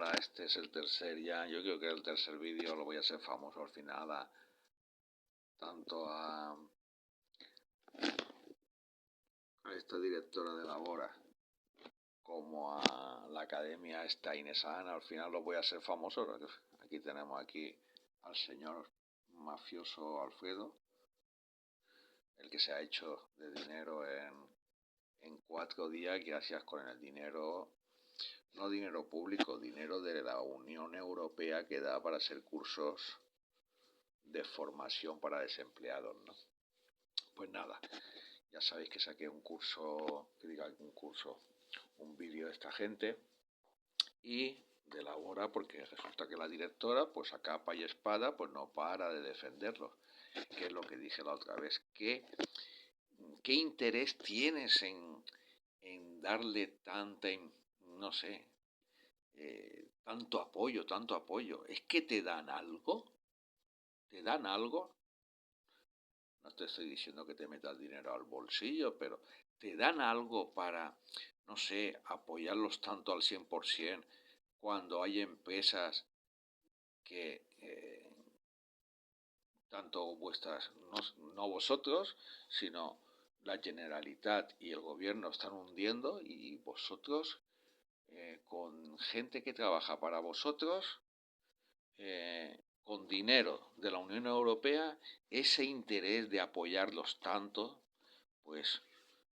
Hola, este es el tercer ya. Yo creo que el tercer vídeo lo voy a hacer famoso al final, tanto a esta directora de Labora como a la academia esta inesana. Al final lo voy a hacer famoso. Aquí tenemos al señor mafioso Alfredo, el que se ha hecho de dinero en 4 días gracias con el dinero, no dinero público, dinero de la Unión Europea que da para hacer cursos de formación para desempleados, ¿no? Pues nada, ya sabéis que saqué un vídeo de esta gente y de la hora, porque resulta que la directora, pues a capa y espada, pues no para de defenderlo, que es lo que dije la otra vez. ¿Qué interés tienes en darle no sé, tanto apoyo? ¿Es que te dan algo? ¿Te dan algo? No te estoy diciendo que te metas dinero al bolsillo, pero te dan algo para, no sé, apoyarlos tanto al 100% cuando hay empresas que, tanto vuestras, no vosotros, sino la Generalitat y el gobierno están hundiendo y vosotros, con gente que trabaja para vosotros, con dinero de la Unión Europea, ese interés de apoyarlos tanto, pues,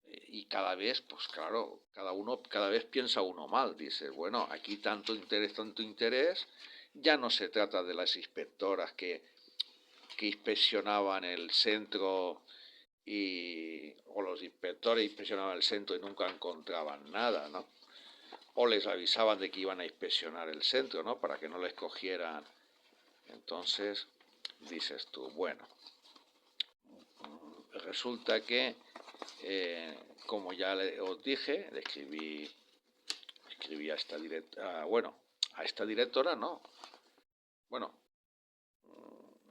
y cada vez, pues claro, cada vez piensa uno mal, dice, bueno, aquí tanto interés, ya no se trata de las inspectoras que inspeccionaban el centro o los inspectores inspeccionaban el centro y nunca encontraban nada, ¿no? O les avisaban de que iban a inspeccionar el centro, ¿no? Para que no les cogieran. Entonces, dices tú, bueno, resulta que, como ya os dije, le escribí a esta directora, no. Bueno,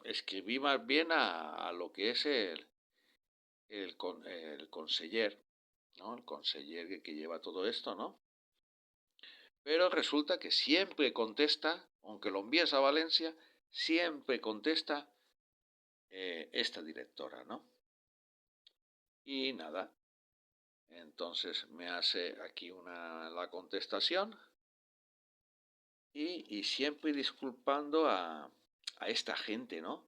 escribí más bien a lo que es el conseller, ¿no? El conseller que lleva todo esto, ¿no? Pero resulta que siempre contesta, aunque lo envíes a Valencia, siempre contesta esta directora, ¿no? Y nada, entonces me hace aquí la contestación y siempre disculpando a esta gente, ¿no?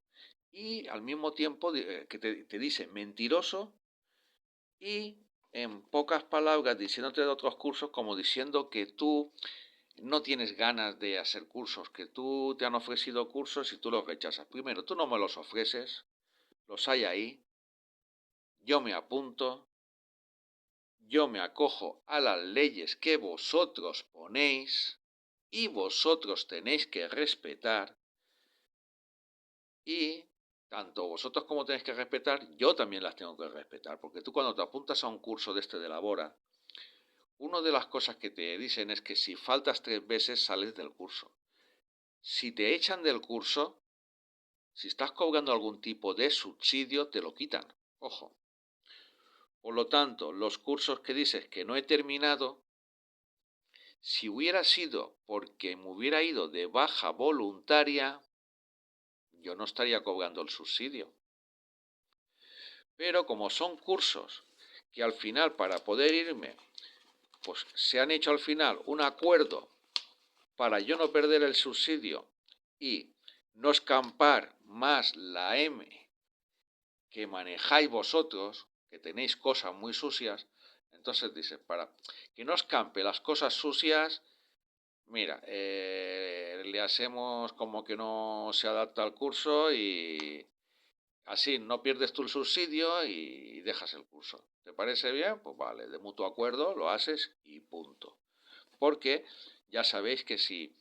Y al mismo tiempo que te dice mentiroso y en pocas palabras diciéndote de otros cursos, como diciendo que tú no tienes ganas de hacer cursos, que tú te han ofrecido cursos y tú los rechazas. Primero, tú no me los ofreces, los hay ahí, yo me apunto, yo me acojo a las leyes que vosotros ponéis y vosotros tenéis que respetar, y tanto vosotros como tenéis que respetar, yo también las tengo que respetar, porque tú cuando te apuntas a un curso de Labora, una de las cosas que te dicen es que si faltas 3 veces sales del curso. Si te echan del curso, si estás cobrando algún tipo de subsidio, te lo quitan. Ojo. Por lo tanto, los cursos que dices que no he terminado, si hubiera sido porque me hubiera ido de baja voluntaria, yo no estaría cobrando el subsidio. Pero como son cursos que al final, para poder irme, pues se han hecho al final un acuerdo para yo no perder el subsidio y no escampar más la M que manejáis vosotros, que tenéis cosas muy sucias, entonces dices, para que no escampe las cosas sucias, mira, le hacemos como que no se adapta al curso y así no pierdes tú el subsidio y dejas el curso. ¿Te parece bien? Pues vale, de mutuo acuerdo lo haces y punto. Porque ya sabéis que si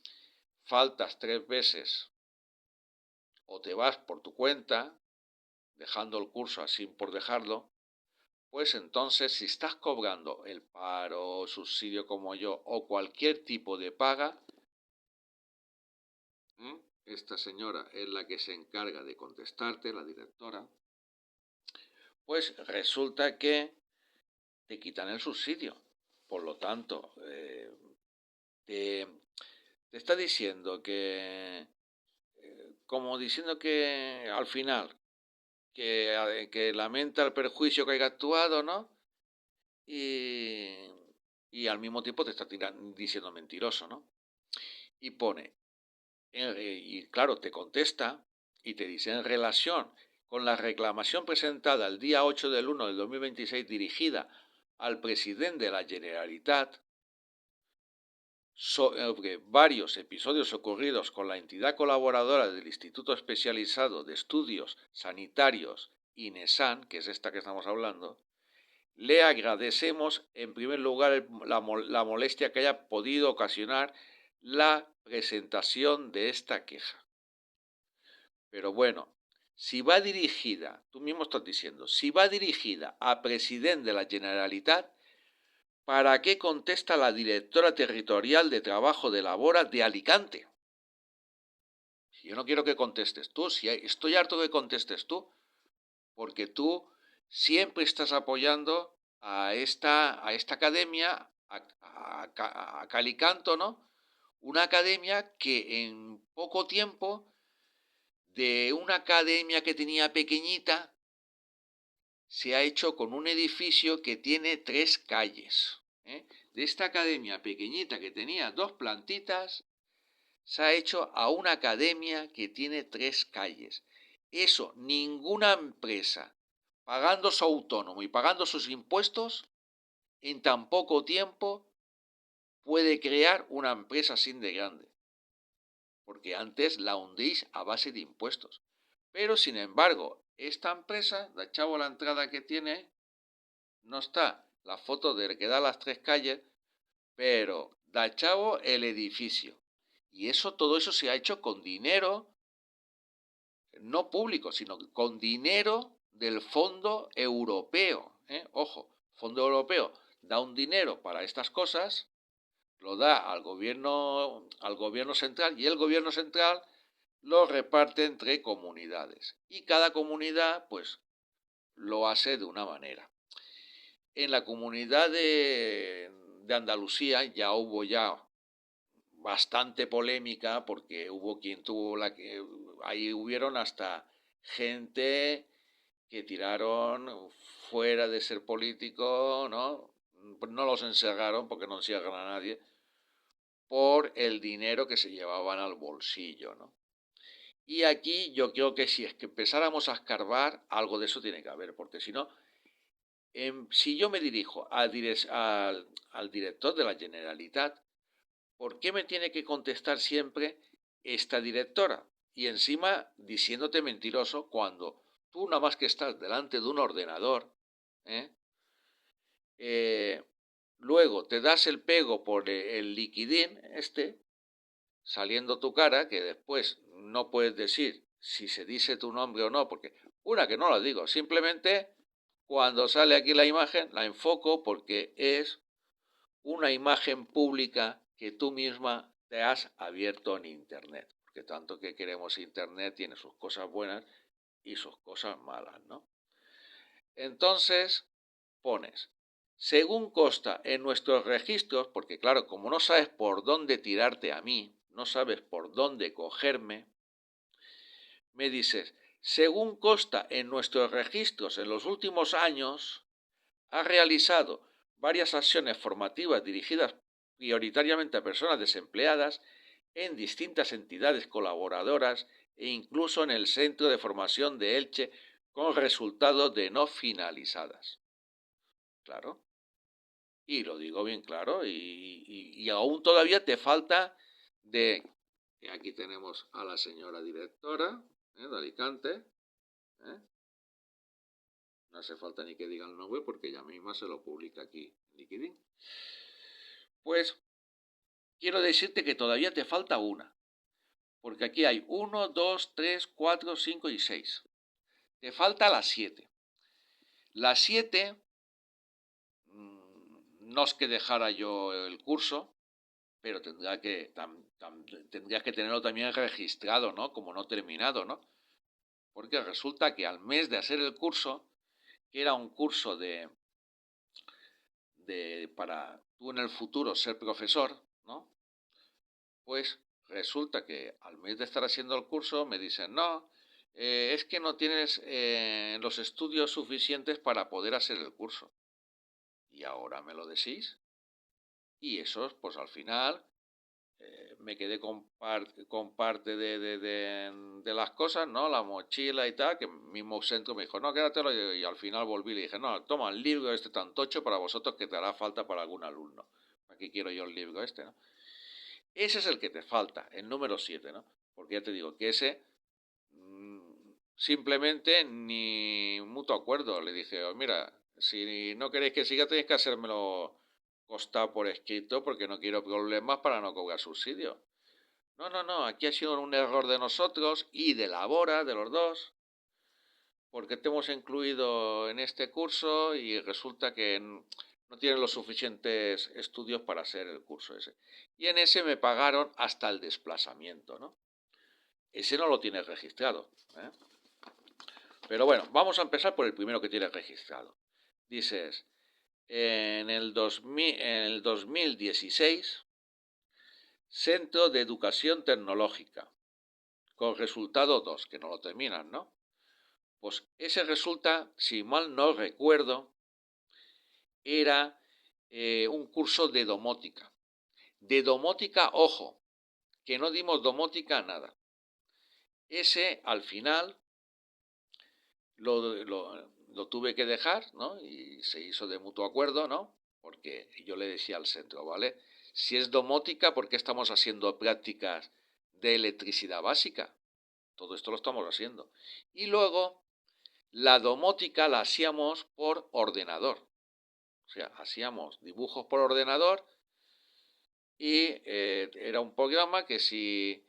faltas 3 veces o te vas por tu cuenta, dejando el curso así por dejarlo, pues entonces si estás cobrando el paro, subsidio como yo o cualquier tipo de paga, esta señora es la que se encarga de contestarte, la directora, pues resulta que te quitan el subsidio. Por lo tanto, te te está diciendo como diciendo que al final, que lamenta el perjuicio que haya actuado, ¿no? Y, y al mismo tiempo te está diciendo mentiroso, ¿no? Y pone, y claro, te contesta y te dice, en relación con la reclamación presentada el día 8 del 1 del 2026 dirigida al presidente de la Generalitat, sobre varios episodios ocurridos con la entidad colaboradora del Instituto Especializado de Estudios Sanitarios INESAN, que es esta que estamos hablando, le agradecemos en primer lugar la molestia que haya podido ocasionar la presentación de esta queja. Pero bueno, si va dirigida, tú mismo estás diciendo, si va dirigida a presidente de la Generalitat, ¿para qué contesta la directora territorial de trabajo de Labora de Alicante? Si yo no quiero que contestes tú, si estoy harto de que contestes tú, porque tú siempre estás apoyando a esta academia, a Calicanto, ¿no? Una academia que en poco tiempo, de una academia que tenía pequeñita, se ha hecho con un edificio que tiene 3 calles. De esta academia pequeñita que tenía 2 plantitas, se ha hecho a una academia que tiene 3 calles. Eso, ninguna empresa, pagando su autónomo y pagando sus impuestos, en tan poco tiempo puede crear una empresa así de grande. Porque antes la hundís a base de impuestos. Pero, sin embargo, esta empresa, da chavo la entrada que tiene, no está la foto de que da las 3 calles, pero da chavo el edificio. Y eso, todo eso se ha hecho con dinero, no público, sino con dinero del Fondo Europeo. Ojo, Fondo Europeo da un dinero para estas cosas, lo da al gobierno central, y el gobierno central lo reparte entre comunidades. Y cada comunidad, pues, lo hace de una manera. En la comunidad de Andalucía ya hubo bastante polémica, porque hubo quien tuvo ahí hubieron hasta gente que tiraron fuera de ser político, ¿no? No los encerraron porque no encierran a nadie, por el dinero que se llevaban al bolsillo, ¿no? Y aquí yo creo que si es que empezáramos a escarbar, algo de eso tiene que haber, porque si no, si yo me dirijo al director de la Generalitat, ¿por qué me tiene que contestar siempre esta directora? Y encima diciéndote mentiroso cuando tú nada más que estás delante de un ordenador, luego te das el pego por el liquidín saliendo tu cara, que después no puedes decir si se dice tu nombre o no, porque una que no la digo, simplemente cuando sale aquí la imagen la enfoco porque es una imagen pública que tú misma te has abierto en Internet, porque tanto que queremos Internet tiene sus cosas buenas y sus cosas malas, ¿no? Entonces pones, según consta en nuestros registros, porque claro, como no sabes por dónde tirarte a mí, no sabes por dónde cogerme, me dices, según consta en nuestros registros en los últimos años, ha realizado varias acciones formativas dirigidas prioritariamente a personas desempleadas en distintas entidades colaboradoras e incluso en el Centro de Formación de Elche con resultados de no finalizadas. Claro. Y lo digo bien claro, y aún todavía te falta de... Aquí tenemos a la señora directora de Alicante. No hace falta ni que diga el nombre porque ella misma se lo publica aquí en LinkedIn. Pues quiero decirte que todavía te falta una, porque aquí hay 1, 2, 3, 4, 5 y 6. Te falta la 7. La 7, no es que dejara yo el curso, pero tendrías que tenerlo también registrado, ¿no? Como no terminado, ¿no? Porque resulta que al mes de hacer el curso, que era un curso para tú en el futuro ser profesor, ¿no? Pues resulta que al mes de estar haciendo el curso me dicen, no, es que no tienes los estudios suficientes para poder hacer el curso. Y ahora me lo decís. Y eso, pues al final me quedé con parte de las cosas, ¿no? La mochila y tal, que el mismo centro me dijo, no, quédatelo. Y al final volví y le dije, no, toma el libro este tan tocho para vosotros que te hará falta para algún alumno. Aquí quiero yo el libro este, ¿no? Ese es el que te falta, el número 7, ¿no? Porque ya te digo que ese simplemente ni mutuo acuerdo. Le dije, oh, mira, si no queréis que siga tenéis que hacérmelo constar por escrito porque no quiero problemas para no cobrar subsidio. No, no, no, aquí ha sido un error de nosotros y de la Bora, de los dos, porque te hemos incluido en este curso y resulta que no tienen los suficientes estudios para hacer el curso ese. Y en ese me pagaron hasta el desplazamiento, ¿no? Ese no lo tienes registrado, ¿eh? Pero bueno, vamos a empezar por el primero que tienes registrado. Dices, en el 2016, Centro de Educación Tecnológica, con resultado 2, que no lo terminan, ¿no? Pues ese resulta, si mal no recuerdo, era un curso de domótica. De domótica, ojo, que no dimos domótica a nada. Ese, al final, lo tuve que dejar, ¿no? Y se hizo de mutuo acuerdo, ¿no? Porque yo le decía al centro, ¿vale? Si es domótica, ¿por qué estamos haciendo prácticas de electricidad básica? Todo esto lo estamos haciendo. Y luego, la domótica la hacíamos por ordenador. O sea, hacíamos dibujos por ordenador y era un programa que si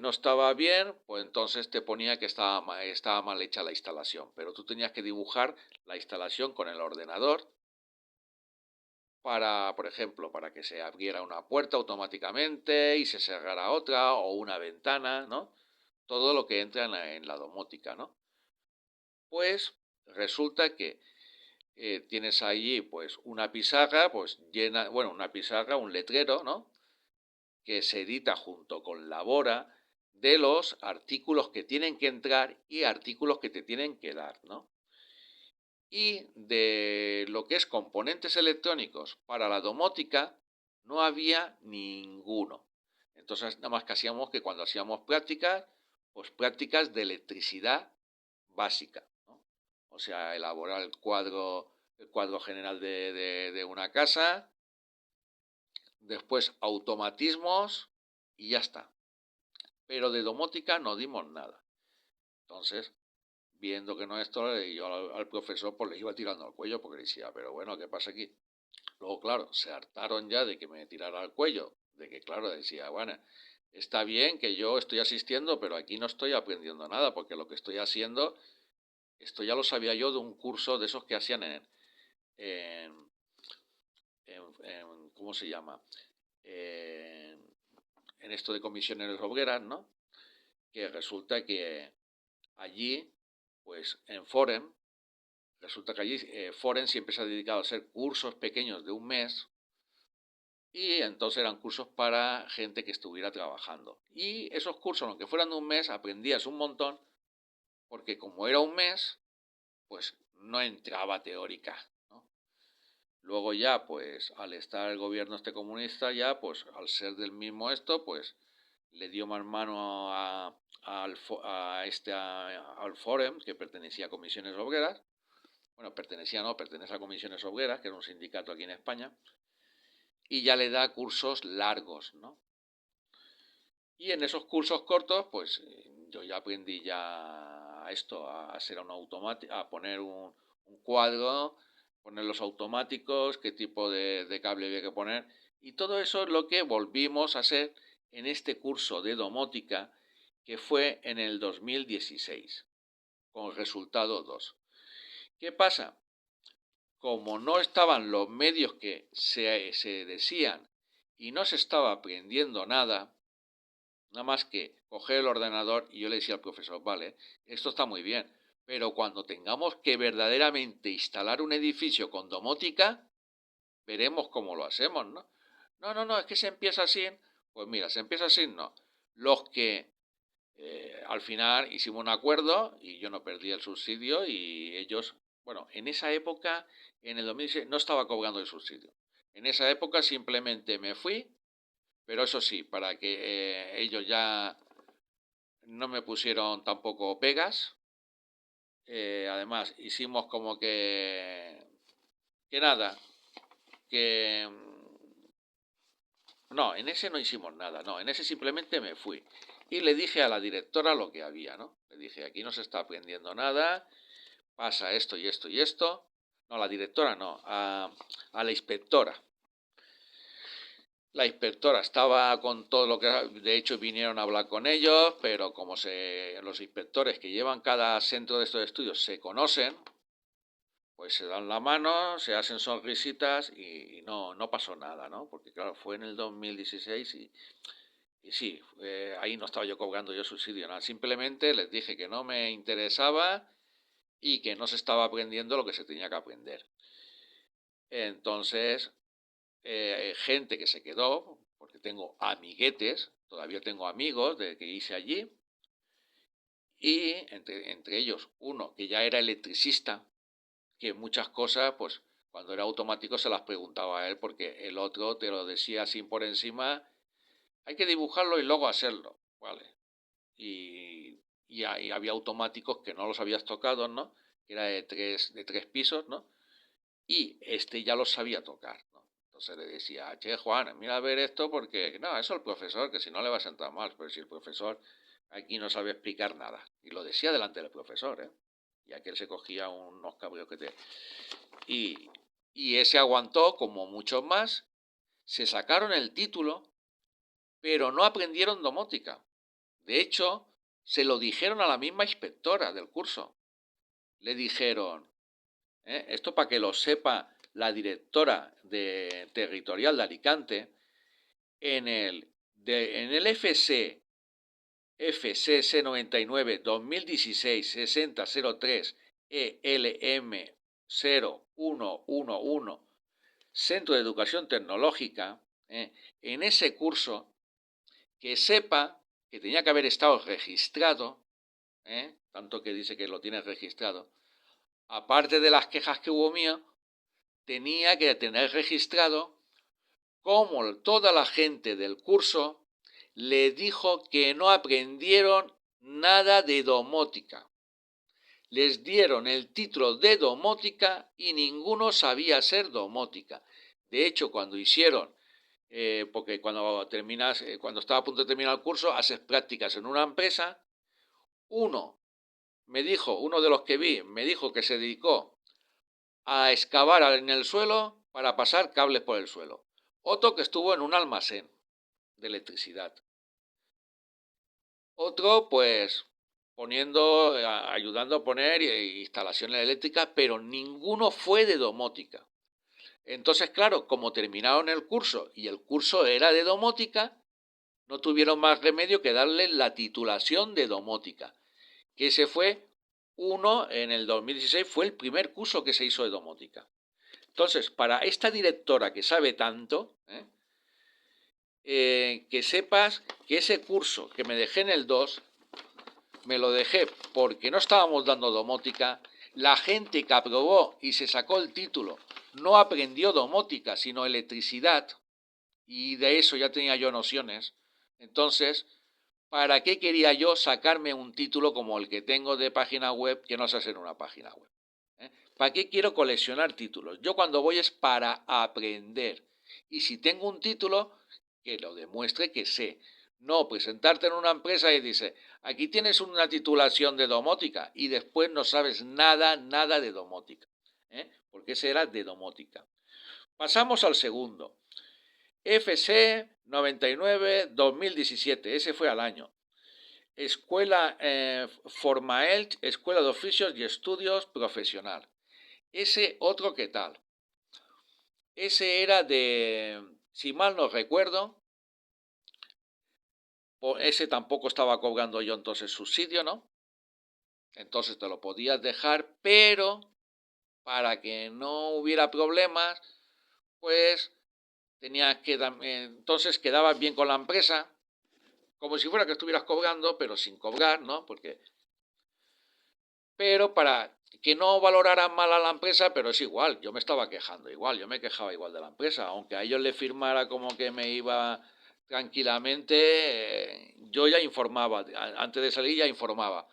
no estaba bien, pues entonces te ponía que estaba mal hecha la instalación. Pero tú tenías que dibujar la instalación con el ordenador para, por ejemplo, para que se abriera una puerta automáticamente y se cerrara otra o una ventana, ¿no? Todo lo que entra en la domótica, ¿no? Pues resulta que tienes allí pues una pizarra, pues llena, bueno, una pizarra, un letrero, ¿no? Que se edita junto con la Bora de los artículos que tienen que entrar y artículos que te tienen que dar, ¿no? Y de lo que es componentes electrónicos para la domótica no había ninguno. Entonces nada más que hacíamos que cuando hacíamos prácticas, pues prácticas de electricidad básica, ¿no? O sea, elaborar el cuadro general de una casa, después automatismos y ya está. Pero de domótica no dimos nada. Entonces, viendo que no esto, yo al profesor pues le iba tirando al cuello porque decía, pero bueno, ¿qué pasa aquí? Luego, claro, se hartaron ya de que me tirara al cuello, de que, claro, decía, bueno, está bien que yo estoy asistiendo, pero aquí no estoy aprendiendo nada, porque lo que estoy haciendo, esto ya lo sabía yo de un curso de esos que hacían en, ¿cómo se llama? En esto de comisiones obreras, ¿no? Que resulta que allí, pues en Forem, resulta que allí Forem siempre se ha dedicado a hacer cursos pequeños de un mes y entonces eran cursos para gente que estuviera trabajando. Y esos cursos, aunque fueran de un mes, aprendías un montón porque como era un mes, pues no entraba teórica, ¿no? Luego ya, pues al estar el gobierno este comunista ya, pues al ser del mismo esto, pues le dio más mano al Forem, que pertenecía a Comisiones Obreras. Bueno, pertenece a Comisiones Obreras, que era un sindicato aquí en España, y ya le da cursos largos, ¿no? Y en esos cursos cortos, pues yo ya aprendí ya esto, a hacer un automático, a poner un cuadro, poner los automáticos, qué tipo de cable había que poner, y todo eso es lo que volvimos a hacer en este curso de domótica que fue en el 2016, con resultado 2. ¿Qué pasa? Como no estaban los medios que se decían y no se estaba aprendiendo nada, nada más que coger el ordenador y yo le decía al profesor, vale, esto está muy bien, pero cuando tengamos que verdaderamente instalar un edificio con domótica, veremos cómo lo hacemos, ¿no? No, no, no, es que se empieza así Pues mira, se empieza así, no. Los que al final hicimos un acuerdo y yo no perdí el subsidio y ellos, bueno, en esa época, en el 2016, no estaba cobrando el subsidio. En esa época simplemente me fui, pero eso sí, para que ellos ya no me pusieron tampoco pegas. Además, hicimos como que nada, que no, en ese no hicimos nada, no, en ese simplemente me fui. Y le dije a la directora lo que había, ¿no? Le dije, aquí no se está aprendiendo nada, pasa esto y esto y esto. No, la directora no, a la inspectora. La inspectora estaba con todo lo que... De hecho, vinieron a hablar con ellos, pero como los inspectores que llevan cada centro de estos estudios se conocen, pues se dan la mano, se hacen sonrisitas y no pasó nada, ¿no? Porque claro, fue en el 2016 y sí, ahí no estaba yo cobrando yo subsidio, nada. Simplemente les dije que no me interesaba y que no se estaba aprendiendo lo que se tenía que aprender. Entonces, gente que se quedó, porque tengo amiguetes, todavía tengo amigos de que hice allí, y entre ellos uno que ya era electricista, que muchas cosas, pues cuando era automático se las preguntaba a él, porque el otro te lo decía así por encima, hay que dibujarlo y luego hacerlo, ¿vale? Y había automáticos que no los habías tocado, ¿no? Que era de tres pisos, ¿no? Y este ya los sabía tocar, ¿no? Entonces le decía, che, Juan, mira a ver esto porque, no, eso el profesor, que si no le vas a entrar mal, pero si el profesor aquí no sabe explicar nada. Y lo decía delante del profesor, ¿eh? Y aquel se cogía unos cabreos que te... Y, y ese aguantó, como muchos más, se sacaron el título, pero no aprendieron domótica. De hecho, se lo dijeron a la misma inspectora del curso. Le dijeron, esto para que lo sepa la directora territorial de Alicante, en el FCC 99 2016 6003 ELM 0111 Centro de Educación Tecnológica, en ese curso, que sepa que tenía que haber estado registrado, tanto que dice que lo tiene registrado, aparte de las quejas que hubo mías, tenía que tener registrado cómo toda la gente del curso le dijo que no aprendieron nada de domótica. Les dieron el título de domótica y ninguno sabía hacer domótica. De hecho, cuando hicieron, porque cuando estaba a punto de terminar el curso, haces prácticas en una empresa, uno de los que vi, me dijo que se dedicó a excavar en el suelo para pasar cables por el suelo. Otro que estuvo en un almacén de electricidad. Otro, pues, ayudando a poner instalaciones eléctricas, pero ninguno fue de domótica. Entonces, claro, como terminaron el curso y el curso era de domótica, no tuvieron más remedio que darle la titulación de domótica, que ese fue en el 2016 fue el primer curso que se hizo de domótica. Entonces, para esta directora que sabe tanto, que sepas que ese curso que me dejé en el 2, me lo dejé porque no estábamos dando domótica. La gente que aprobó y se sacó el título no aprendió domótica, sino electricidad, y de eso ya tenía yo nociones. Entonces, ¿para qué quería yo sacarme un título como el que tengo de página web que no sé hacer una página web? ¿Para qué quiero coleccionar títulos? Yo cuando voy es para aprender. Y si tengo un título, que lo demuestre que sé. No presentarte en una empresa y dice, aquí tienes una titulación de domótica y después no sabes nada de domótica. Porque ese era de domótica. Pasamos al segundo. FC 99 2017, ese fue al año. Escuela Formaelch, Escuela de Oficios y Estudios Profesional. Ese otro, ¿qué tal? Ese era si mal no recuerdo, ese tampoco estaba cobrando yo entonces subsidio, ¿no? Entonces te lo podías dejar, pero para que no hubiera problemas, pues entonces quedabas bien con la empresa, como si fuera que estuvieras cobrando, pero sin cobrar, ¿no? Pero para que no valoraran mal a la empresa, pero es igual, yo me estaba quejando igual, yo me quejaba igual de la empresa, aunque a ellos les firmara como que me iba tranquilamente, yo ya informaba, antes de salir ya informaba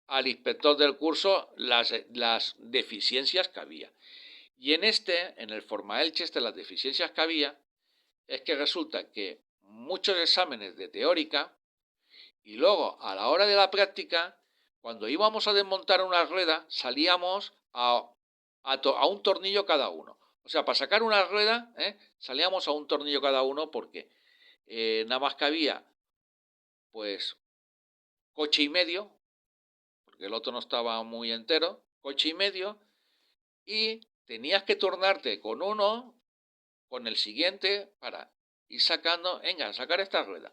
al inspector del curso las deficiencias que había. Y en el Formaelch, las deficiencias que había, es que resulta que muchos exámenes de teórica y luego a la hora de la práctica, cuando íbamos a desmontar una rueda, salíamos a un tornillo cada uno. O sea, para sacar una rueda, salíamos a un tornillo cada uno porque nada más que había, pues, coche y medio, porque el otro no estaba muy entero, coche y medio, y tenías que tornarte con uno, con el siguiente, para ir sacando, venga, sacar esta rueda.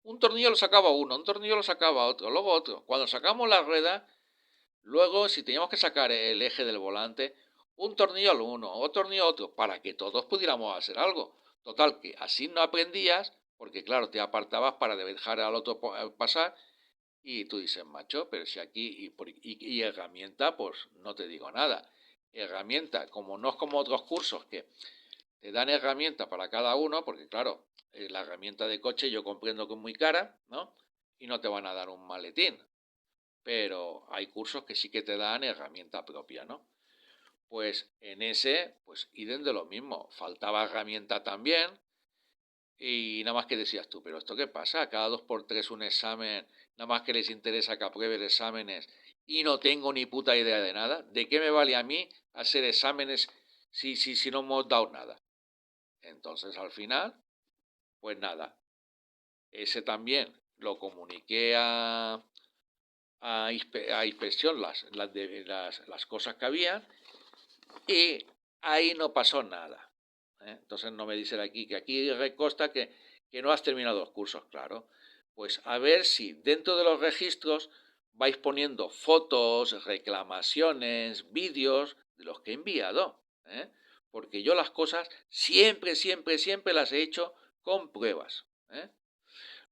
Un tornillo lo sacaba uno, un tornillo lo sacaba otro, luego otro. Cuando sacamos la rueda, luego si teníamos que sacar el eje del volante, un tornillo al uno, otro tornillo al otro, para que todos pudiéramos hacer algo. Total, que así no aprendías, porque claro, te apartabas para dejar al otro pasar, y tú dices, macho, pero si aquí, y herramienta, pues no te digo nada. Herramienta, como no es como otros cursos que te dan herramienta para cada uno, porque claro, la herramienta de coche yo comprendo que es muy cara, ¿no? Y no te van a dar un maletín, pero hay cursos que sí que te dan herramienta propia, ¿no? Pues en ese, pues idem de lo mismo, faltaba herramienta también, y nada más que decías tú, pero ¿esto qué pasa? Cada 2 por 3 un examen, nada más que les interesa que apruebe exámenes y no tengo ni puta idea de nada. ¿De qué me vale a mí hacer exámenes si no hemos dado nada? Entonces al final, pues nada, ese también lo comuniqué a inspección las cosas que habían y ahí no pasó nada. Entonces no me dicen aquí que aquí consta que no has terminado los cursos, claro. Pues a ver si dentro de los registros vais poniendo fotos, reclamaciones, vídeos de los que he enviado. Porque yo las cosas siempre, siempre, siempre las he hecho con pruebas.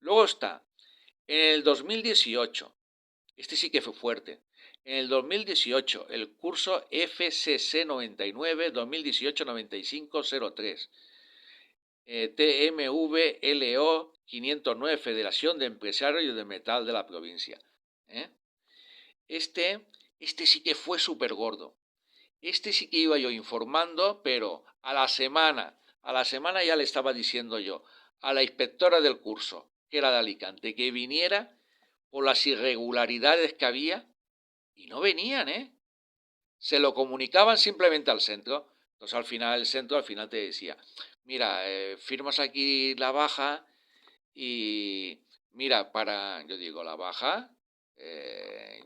Luego está, en el 2018, este sí que fue fuerte. En el 2018, el curso FCC 99 2018-9503, TMVLO 509, Federación de Empresarios de Metal de la provincia. Este sí que fue súper gordo. Este sí que iba yo informando, pero a la semana ya le estaba diciendo yo a la inspectora del curso, que era de Alicante, que viniera por las irregularidades que había, y no venían, se lo comunicaban simplemente al centro. Entonces al final el centro te decía, mira, firmas aquí la baja y mira, yo digo, la baja,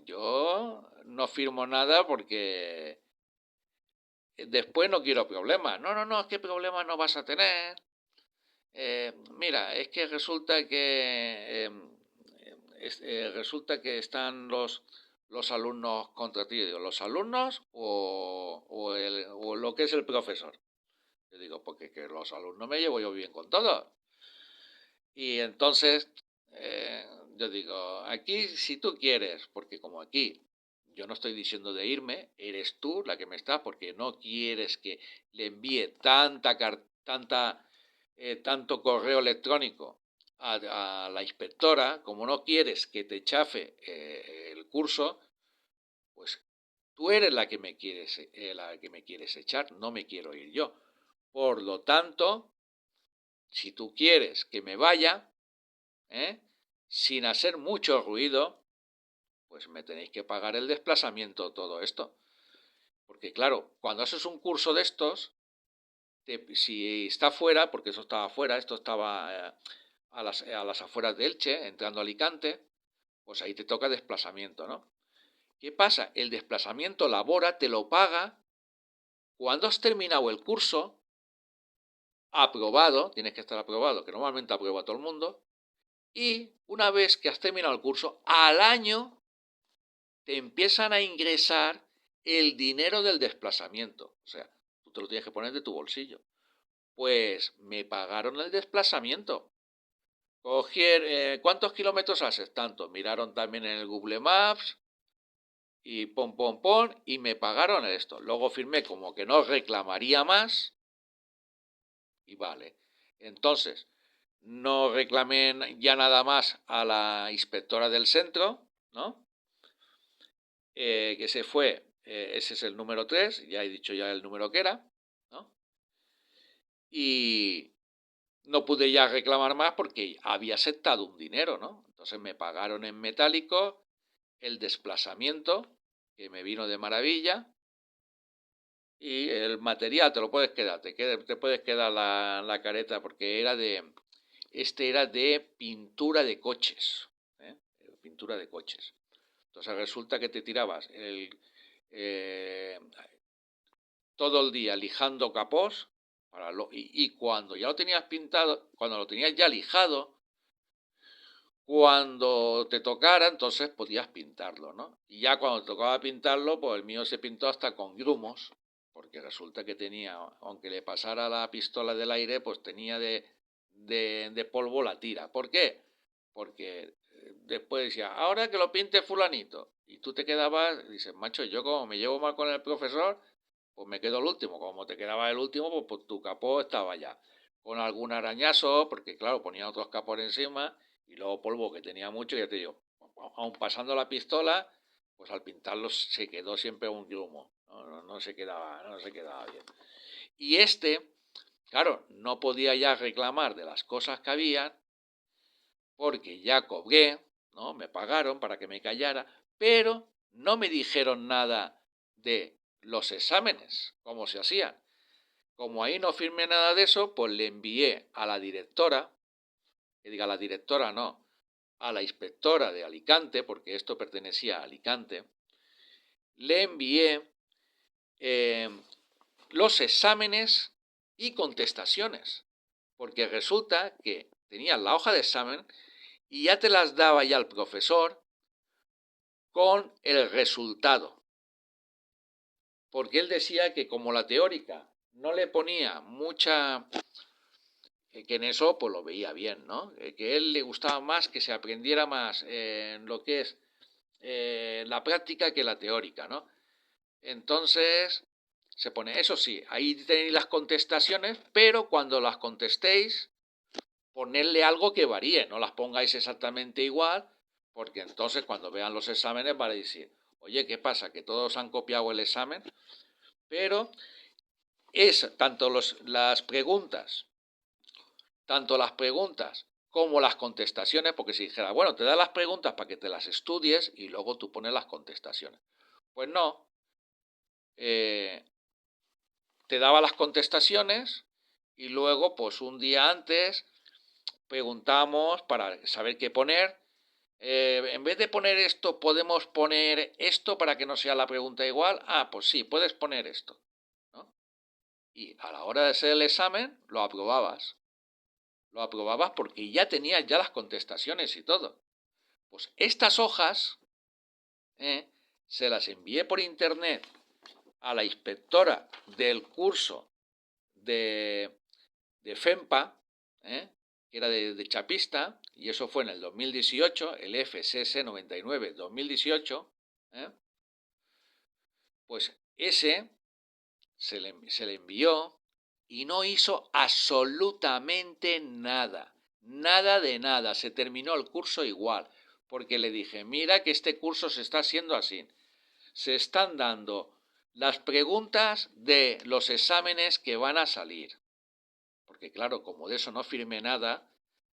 yo no firmo nada porque después no quiero problemas. No, no, no, es que problemas no vas a tener. Mira, es que resulta que están los alumnos contra ti. Yo digo, ¿los alumnos o lo que es el profesor? Yo digo, porque que los alumnos me llevo yo bien con todos. Y entonces, yo digo, aquí si tú quieres, porque como aquí yo no estoy diciendo de irme, eres tú la que me está, porque no quieres que le envíe tanto correo electrónico a la inspectora, como no quieres que te chafe el curso, pues tú eres la que me quieres echar, no me quiero ir yo. Por lo tanto, si tú quieres que me vaya, sin hacer mucho ruido, pues me tenéis que pagar el desplazamiento, todo esto. Porque claro, cuando haces un curso de estos, si está fuera, porque eso estaba fuera, esto estaba a las afueras de Elche, entrando a Alicante, pues ahí te toca desplazamiento, ¿no? ¿Qué pasa? El desplazamiento Labora te lo paga cuando has terminado el curso, aprobado, tienes que estar aprobado, que normalmente aprueba todo el mundo, y una vez que has terminado el curso, al año te empiezan a ingresar el dinero del desplazamiento. O sea, tú te lo tienes que poner de tu bolsillo. Pues me pagaron el desplazamiento. ¿Cuántos kilómetros haces? Tanto. Miraron también en el Google Maps y y me pagaron esto. Luego firmé como que no reclamaría más y vale. Entonces, no reclamé ya nada más a la inspectora del centro, ¿no? Que se fue, ese es el número 3, ya he dicho ya el número que era, ¿no? Y no pude ya reclamar más porque había aceptado un dinero, ¿no? Entonces me pagaron en metálico el desplazamiento, que me vino de maravilla, y el material te lo puedes quedar, te puedes quedar la careta porque era de pintura de coches, ¿eh? Pintura de coches. Entonces resulta que te tirabas todo el día lijando capós y cuando ya lo tenías pintado, cuando lo tenías ya lijado, cuando te tocara, entonces podías pintarlo, ¿no? Y ya cuando te tocaba pintarlo, pues el mío se pintó hasta con grumos, porque resulta que tenía, aunque le pasara la pistola del aire, pues tenía de polvo la tira. ¿Por qué? Porque después decía, ahora que lo pinte fulanito. Y tú te quedabas, dices, macho, yo como me llevo mal con el profesor, pues me quedo el último. Como te quedaba el último, pues tu capó estaba ya con algún arañazo, porque claro, ponía otros capos encima, y luego polvo que tenía mucho, y ya te digo, aun pasando la pistola, pues al pintarlo se quedó siempre un grumo, no se quedaba bien. Y claro, no podía ya reclamar de las cosas que había, porque ya cobré, ¿no? Me pagaron para que me callara, pero no me dijeron nada de los exámenes, cómo se hacían. Como ahí no firmé nada de eso, pues le envié a la directora, que diga la directora no, a la inspectora de Alicante, porque esto pertenecía a Alicante, le envié los exámenes y contestaciones, porque resulta que tenía la hoja de examen y ya te las daba ya el profesor con el resultado, porque él decía que como la teórica no le ponía mucha, que en eso pues lo veía bien, ¿no? Que a él le gustaba más que se aprendiera más en lo que es la práctica que la teórica, ¿no? Entonces se pone, eso sí, ahí tenéis las contestaciones, pero cuando las contestéis, ponedle algo que varíe, no las pongáis exactamente igual, porque entonces cuando vean los exámenes van a decir, oye, ¿qué pasa? Que todos han copiado el examen, pero es tanto las preguntas como las contestaciones, porque si dijera, bueno, te da las preguntas para que te las estudies y luego tú pones las contestaciones. Pues no, te daba las contestaciones y luego, pues un día antes, preguntamos para saber qué poner. En vez de poner esto, podemos poner esto para que no sea la pregunta igual. Ah, pues sí, puedes poner esto, ¿no? Y a la hora de hacer el examen, lo aprobabas. Lo aprobabas porque ya tenías ya las contestaciones y todo. Pues estas hojas se las envié por internet a la inspectora del curso de FEMPA, que era de chapista, y eso fue en el 2018, el FSS 99 2018, pues ese se le envió y no hizo absolutamente nada, nada de nada, se terminó el curso igual, porque le dije, mira que este curso se está haciendo así, se están dando las preguntas de los exámenes que van a salir, porque claro, como de eso no firmé nada,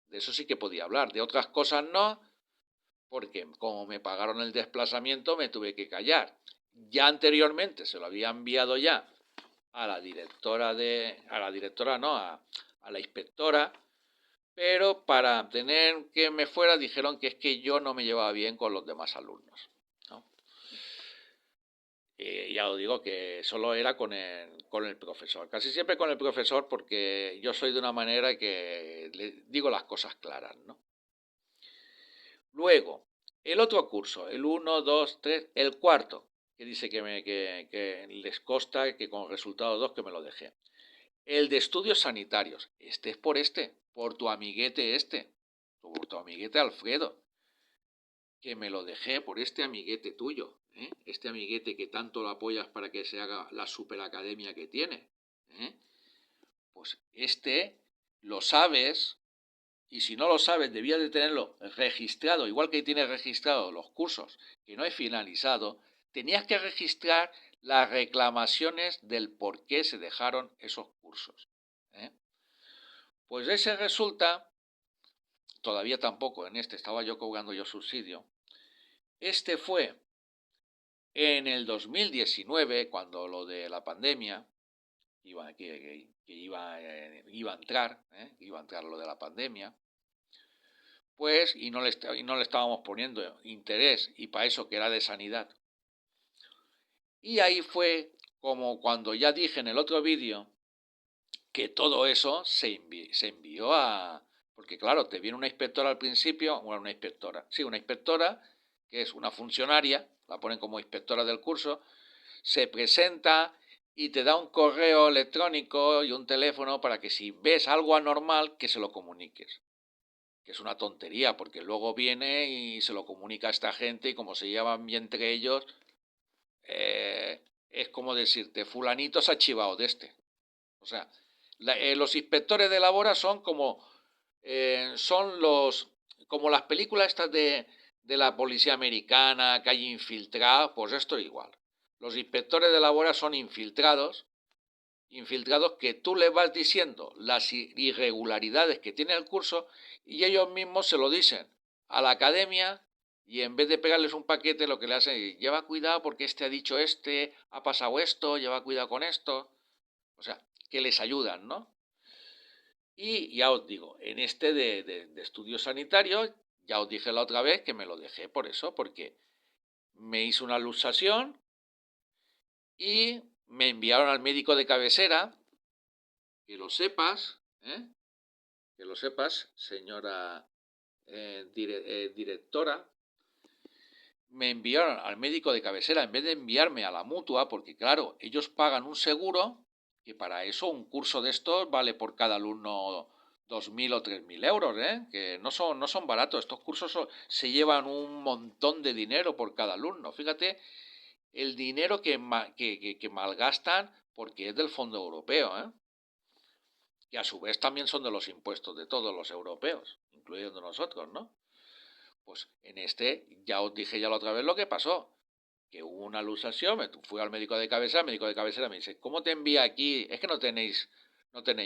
de eso sí que podía hablar, de otras cosas no, porque como me pagaron el desplazamiento me tuve que callar. Ya anteriormente se lo había enviado ya a la directora a la inspectora, pero para tener que me fuera dijeron que es que yo no me llevaba bien con los demás alumnos, ¿no? Ya lo digo que solo era con el profesor, casi siempre con el profesor porque yo soy de una manera que le digo las cosas claras, ¿no? Luego, el otro curso, el 1, 2, 3, el cuarto, que dice que les consta que con resultado 2 que me lo dejé. El de estudios sanitarios, este es por tu amiguete por tu amiguete Alfredo, que me lo dejé por este amiguete tuyo, este amiguete que tanto lo apoyas para que se haga la superacademia que tiene. Pues este lo sabes, y si no lo sabes debías de tenerlo registrado, igual que tienes registrado los cursos que no he finalizado, tenías que registrar las reclamaciones del por qué se dejaron esos cursos. Pues ese resulta, todavía tampoco en este estaba yo cobrando yo subsidio, este fue en el 2019, cuando lo de la pandemia, iba a entrar, iba a entrar lo de la pandemia, pues, y no le estábamos poniendo interés, y para eso que era de sanidad. Y ahí fue como cuando ya dije en el otro vídeo que todo eso se envió a... Porque claro, te viene una inspectora al principio, bueno, una inspectora, que es una funcionaria, la ponen como inspectora del curso, se presenta y te da un correo electrónico y un teléfono para que si ves algo anormal, que se lo comuniques. Que es una tontería, porque luego viene y se lo comunica a esta gente y como se llevan bien entre ellos, es como decirte, fulanito se ha chivado de este. O sea, los inspectores de labora son como como las películas estas de la policía americana que hay infiltrados, pues esto es igual. Los inspectores de labora son infiltrados que tú le vas diciendo las irregularidades que tiene el curso y ellos mismos se lo dicen a la academia y en vez de pegarles un paquete lo que le hacen es lleva cuidado porque este ha dicho ha pasado esto, lleva cuidado con esto. O sea, que les ayudan, ¿no? Y ya os digo, en este de estudios sanitarios, ya os dije la otra vez que me lo dejé por eso, porque me hizo una luxación y me enviaron al médico de cabecera, que lo sepas, señora directora, me enviaron al médico de cabecera en vez de enviarme a la mutua, porque claro, ellos pagan un seguro, que para eso un curso de estos vale por cada alumno 2.000 o 3.000 euros, que no son baratos, estos cursos se llevan un montón de dinero por cada alumno, fíjate el dinero que malgastan porque es del fondo europeo, que a su vez también son de los impuestos de todos los europeos, incluyendo nosotros, ¿no? Pues en este ya os dije ya la otra vez lo que pasó, que hubo una luxación, me fui al médico de cabecera, el médico de cabecera me dice, ¿cómo te envía aquí? Es que no tenéis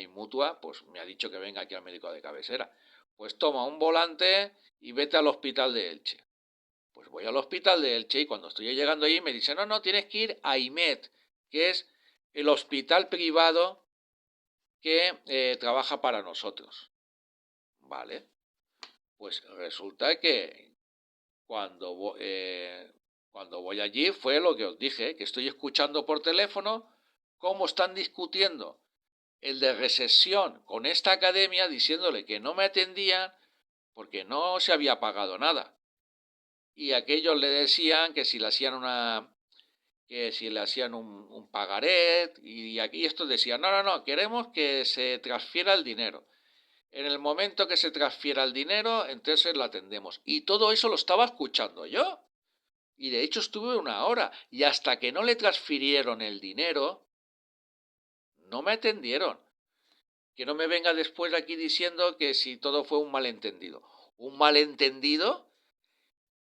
mutua, pues me ha dicho que venga aquí al médico de cabecera. Pues toma un volante y vete al hospital de Elche. Pues voy al hospital de Elche y cuando estoy llegando allí me dice, no, tienes que ir a IMED, que es el hospital privado que trabaja para nosotros. ¿Vale? Pues resulta que cuando voy allí fue lo que os dije, que estoy escuchando por teléfono cómo están discutiendo el de recesión con esta academia diciéndole que no me atendían porque no se había pagado nada. Y aquellos le decían que si le hacían un pagaret y aquí estos decían, no, queremos que se transfiera el dinero. En el momento que se transfiera el dinero, entonces lo atendemos. Y todo eso lo estaba escuchando yo. Y de hecho estuve 1 hora. Y hasta que no le transfirieron el dinero, no me atendieron. Que no me venga después aquí diciendo que si todo fue un malentendido. ¿Un malentendido?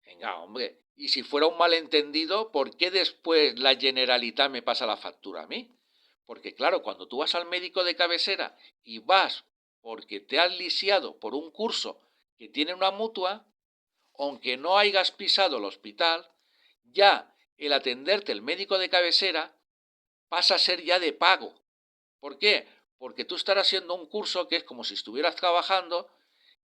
Venga, hombre. Y si fuera un malentendido, ¿por qué después la Generalitat me pasa la factura a mí? Porque claro, cuando tú vas al médico de cabecera y vas porque te has lisiado por un curso que tiene una mutua, aunque no hayas pisado el hospital, ya el atenderte el médico de cabecera pasa a ser ya de pago. ¿Por qué? Porque tú estarás haciendo un curso que es como si estuvieras trabajando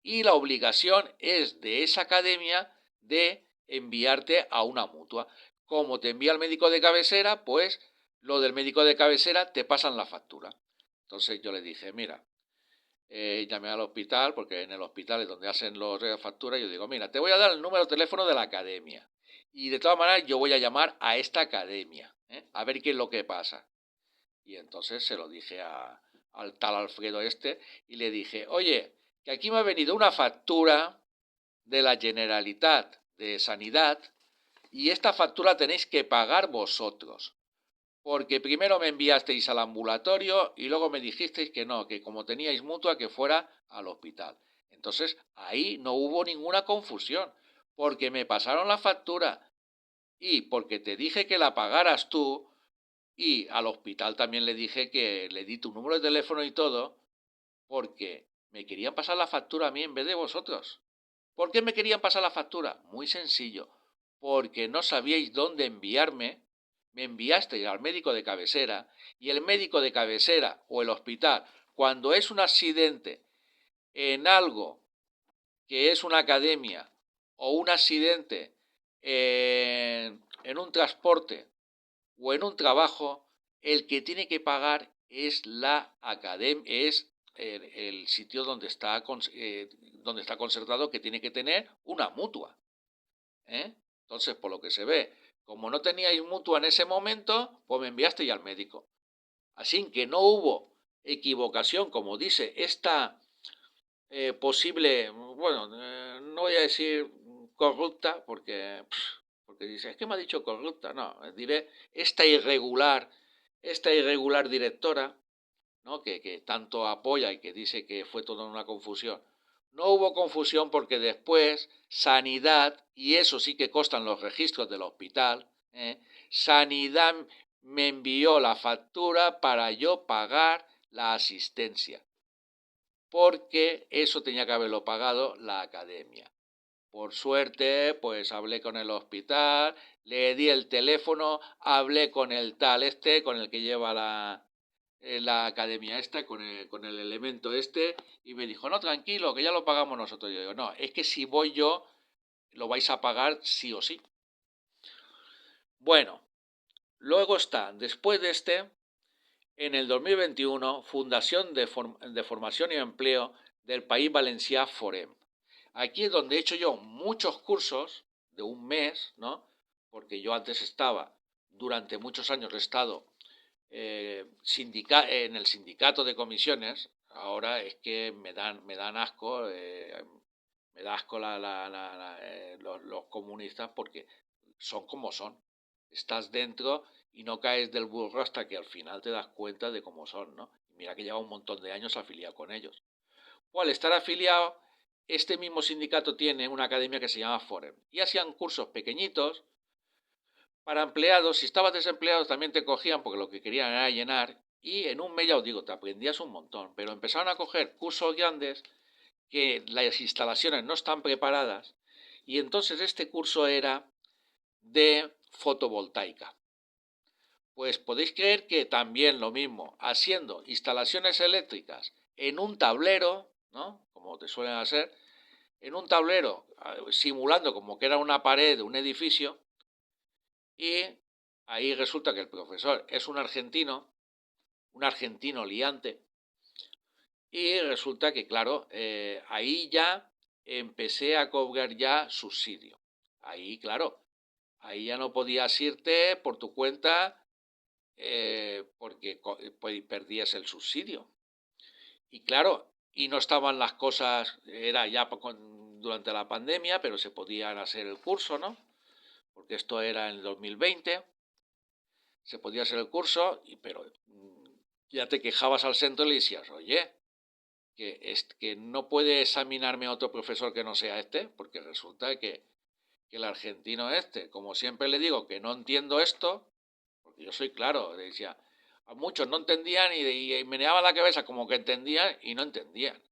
y la obligación es de esa academia de enviarte a una mutua. Como te envía el médico de cabecera, pues lo del médico de cabecera te pasan la factura. Entonces yo le dije, mira, llamé al hospital, porque en el hospital es donde hacen los facturas, y yo digo, mira, te voy a dar el número de teléfono de la academia. Y de todas maneras yo voy a llamar a esta academia, a ver qué es lo que pasa. Y entonces se lo dije a al tal Alfredo este, y le dije, oye, que aquí me ha venido una factura de la Generalitat de Sanidad y esta factura tenéis que pagar vosotros. Porque primero me enviasteis al ambulatorio y luego me dijisteis que no, que como teníais mutua que fuera al hospital. Entonces ahí no hubo ninguna confusión, porque me pasaron la factura y porque te dije que la pagaras tú y al hospital también le dije que le di tu número de teléfono y todo, porque me querían pasar la factura a mí en vez de vosotros. ¿Por qué me querían pasar la factura? Muy sencillo, porque no sabíais dónde enviarme, me enviasteis al médico de cabecera y el médico de cabecera o el hospital, cuando es un accidente en algo que es una academia o un accidente en un transporte o en un trabajo, el que tiene que pagar es la academia, es el sitio donde está concertado, que tiene que tener una mutua. Entonces, por lo que se ve, como no teníais mutua en ese momento, pues me enviasteis al médico. Así que no hubo equivocación, como dice esta posible, bueno, no voy a decir corrupta, porque dice, es que me ha dicho corrupta, no, diré esta irregular directora, ¿no? que tanto apoya y que dice que fue toda una confusión. No hubo confusión porque después Sanidad, y eso sí que constan los registros del hospital, Sanidad me envió la factura para yo pagar la asistencia, porque eso tenía que haberlo pagado la academia. Por suerte, pues hablé con el hospital, le di el teléfono, hablé con el tal con el que lleva la academia esta, con el elemento este, y me dijo, no, tranquilo, que ya lo pagamos nosotros. Yo digo, no, es que si voy yo, lo vais a pagar sí o sí. Bueno, luego está, después de en el 2021, Fundación de Formación y Empleo del País Valencià Forem. Aquí es donde he hecho yo muchos cursos de un mes, ¿no? Porque yo antes durante muchos años he estado en el sindicato de comisiones. Ahora es que me dan asco, me da asco los comunistas, porque son como son. Estás dentro y no caes del burro hasta que al final te das cuenta de cómo son, ¿no? Mira que lleva un montón de años afiliado con ellos. O al estar afiliado, este mismo sindicato tiene una academia que se llama Forem y hacían cursos pequeñitos para empleados. Si estabas desempleado también te cogían, porque lo que querían era llenar, y en un mes, ya os digo, te aprendías un montón, pero empezaron a coger cursos grandes que las instalaciones no están preparadas, y entonces este curso era de fotovoltaica. Pues podéis creer que también lo mismo, haciendo instalaciones eléctricas en un tablero, ¿no? Como te suelen hacer, en un tablero, simulando como que era una pared de un edificio, y ahí resulta que el profesor es un argentino liante, y resulta que, claro, ahí ya empecé a cobrar ya subsidio. Ahí, claro, ahí ya no podías irte por tu cuenta, porque perdías el subsidio. Y claro, y no estaban las cosas, era ya durante la pandemia, pero se podían hacer el curso, ¿no? Porque esto era en el 2020, se podía hacer el curso, pero ya te quejabas al centro y le decías, oye, que no puede examinarme otro profesor que no sea este, porque resulta que el argentino como siempre le digo que no entiendo esto, porque yo soy claro, decía, a muchos no entendían y meneaban la cabeza como que entendían y no entendían.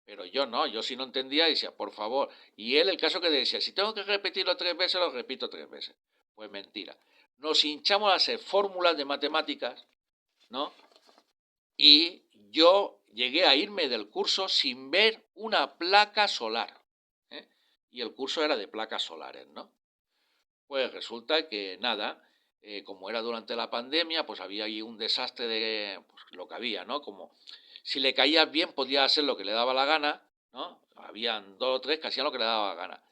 Pero yo no, yo sí no entendía y decía, por favor. Y él, el caso que decía, si tengo que repetirlo 3 veces, lo repito 3 veces. Pues mentira. Nos hinchamos a hacer fórmulas de matemáticas, ¿no? Y yo llegué a irme del curso sin ver una placa solar, ¿eh? Y el curso era de placas solares, ¿no? Pues resulta que nada, como era durante la pandemia, pues había ahí un desastre de pues, lo que había, ¿no? Como si le caías bien podía hacer lo que le daba la gana, ¿no? Habían 2 o 3 que hacían lo que le daba la gana.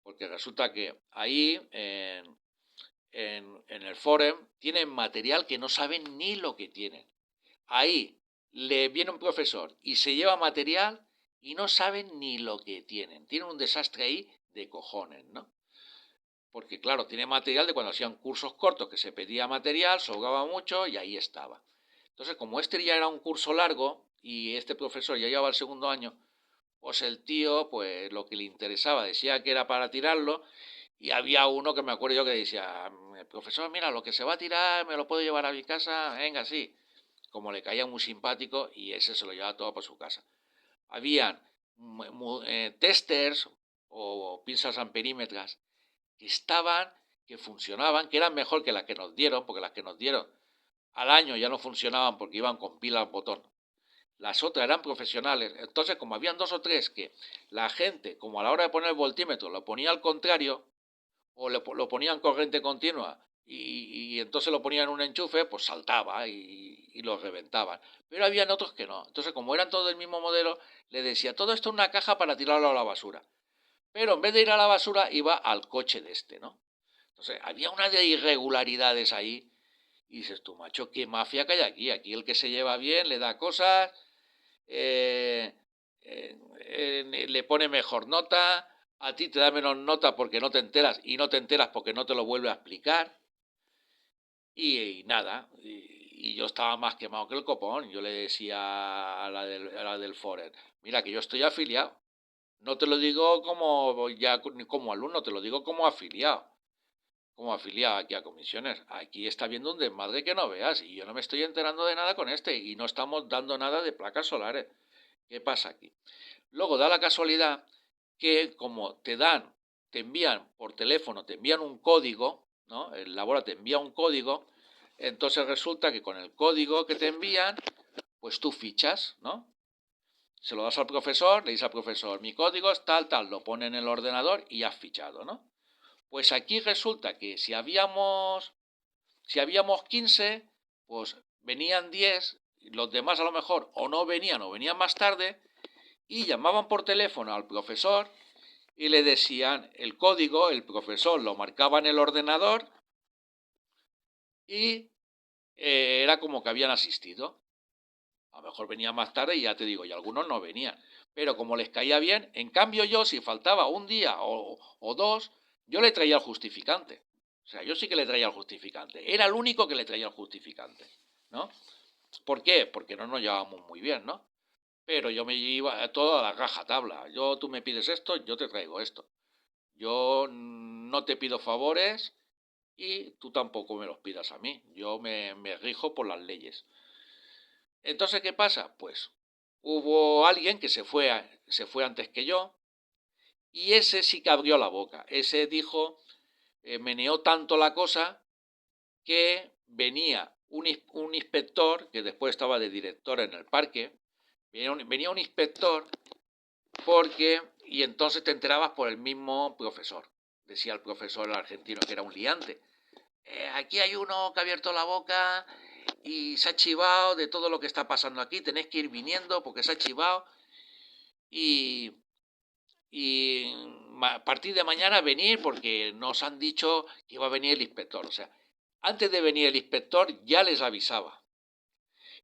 Porque resulta que ahí en el Forum tienen material que no saben ni lo que tienen. Ahí le viene un profesor y se lleva material y no saben ni lo que tienen. Tienen un desastre ahí de cojones, ¿no? Porque claro, tiene material de cuando hacían cursos cortos, que se pedía material, sobraba mucho y ahí estaba. Entonces, como este ya era un curso largo y este profesor ya llevaba el segundo año, pues el tío, pues lo que le interesaba, decía que era para tirarlo, y había uno que me acuerdo yo que decía, profesor, mira, lo que se va a tirar me lo puedo llevar a mi casa, venga, sí. Como le caía muy simpático y ese se lo llevaba todo por su casa. Habían testers o pinzas amperímetras que estaban, que funcionaban, que eran mejor que las que nos dieron, porque las que nos dieron al año ya no funcionaban porque iban con pilas botón. Las otras eran profesionales. Entonces, como habían dos o tres que la gente, como a la hora de poner el voltímetro, lo ponía al contrario, o lo ponían corriente continua, y entonces lo ponían en un enchufe, pues saltaba y lo reventaban. Pero habían otros que no. Entonces, como eran todos del mismo modelo, le decía, todo esto es una caja para tirarlo a la basura. Pero en vez de ir a la basura, iba al coche de este, ¿no? Entonces, había una de irregularidades ahí. Y dices tú, macho, qué mafia que hay aquí. Aquí el que se lleva bien le da cosas, le pone mejor nota, a ti te da menos nota porque no te enteras y no te enteras porque no te lo vuelve a explicar. Y nada, y yo estaba más quemado que el copón. Yo le decía a la del Foren, mira que yo estoy afiliado. No te lo digo como ya como alumno, te lo digo como afiliado. Como afiliado aquí a comisiones. Aquí está viendo un desmadre que no veas y yo no me estoy enterando de nada con este y no estamos dando nada de placas solares. ¿Qué pasa aquí? Luego da la casualidad que como te envían por teléfono, te envían un código, ¿no? El laboratorio te envía un código, entonces resulta que con el código que te envían, pues tú fichas, ¿no? Se lo das al profesor, le dices al profesor, mi código es tal, tal, lo pone en el ordenador y has fichado, ¿no? Pues aquí resulta que si habíamos 15, pues venían 10, los demás a lo mejor o no venían o venían más tarde, y llamaban por teléfono al profesor y le decían el código, el profesor lo marcaba en el ordenador y era como que habían asistido. A lo mejor venían más tarde y ya te digo, y algunos no venían. Pero como les caía bien, en cambio yo, si faltaba un día o dos, yo le traía el justificante. O sea, yo sí que le traía el justificante. Era el único que le traía el justificante, ¿no? ¿Por qué? Porque no nos llevábamos muy bien, ¿no? Pero yo me iba todo a la raja tabla. Tú me pides esto, yo te traigo esto. Yo no te pido favores y tú tampoco me los pidas a mí. Yo me rijo por las leyes. Entonces, ¿qué pasa? Pues hubo alguien que se fue antes que yo y ese sí que abrió la boca. Ese dijo, meneó tanto la cosa que venía un inspector, que después estaba de director en el parque, venía un inspector y entonces te enterabas por el mismo profesor. Decía el profesor el argentino que era un liante. Aquí hay uno que ha abierto la boca y se ha chivado de todo lo que está pasando aquí. Tenéis que ir viniendo porque se ha chivado y a partir de mañana venir porque nos han dicho que iba a venir el inspector. O sea, antes de venir el inspector ya les avisaba.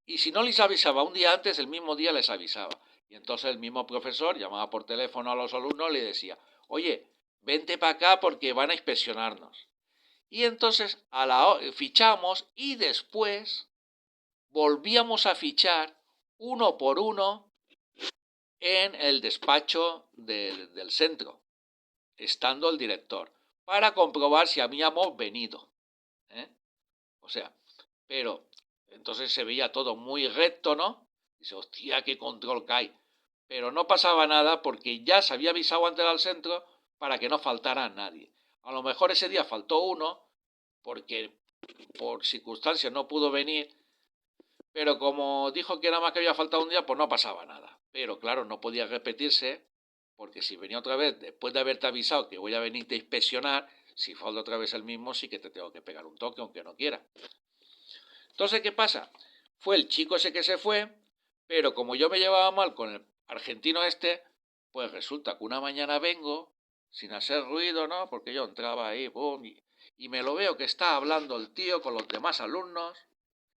Y si no les avisaba un día antes, el mismo día les avisaba. Y entonces el mismo profesor llamaba por teléfono a los alumnos y le decía, oye, vente para acá porque van a inspeccionarnos. Y entonces fichamos y después volvíamos a fichar uno por uno en el despacho del centro, estando el director, para comprobar si habíamos venido. O sea, pero entonces se veía todo muy recto, ¿no? Dice, hostia, qué control que hay. Pero no pasaba nada porque ya se había avisado antes al centro para que no faltara nadie. A lo mejor ese día faltó uno porque por circunstancias no pudo venir, pero como dijo que nada más que había faltado un día, pues no pasaba nada. Pero claro, no podía repetirse porque si venía otra vez, después de haberte avisado que voy a venirte a inspeccionar, si falta otra vez el mismo, sí que te tengo que pegar un toque, aunque no quiera. Entonces, ¿qué pasa? Fue el chico ese que se fue, pero como yo me llevaba mal con el argentino este, pues resulta que una mañana vengo, sin hacer ruido, ¿no? Porque yo entraba ahí, boom, y me lo veo que está hablando el tío con los demás alumnos,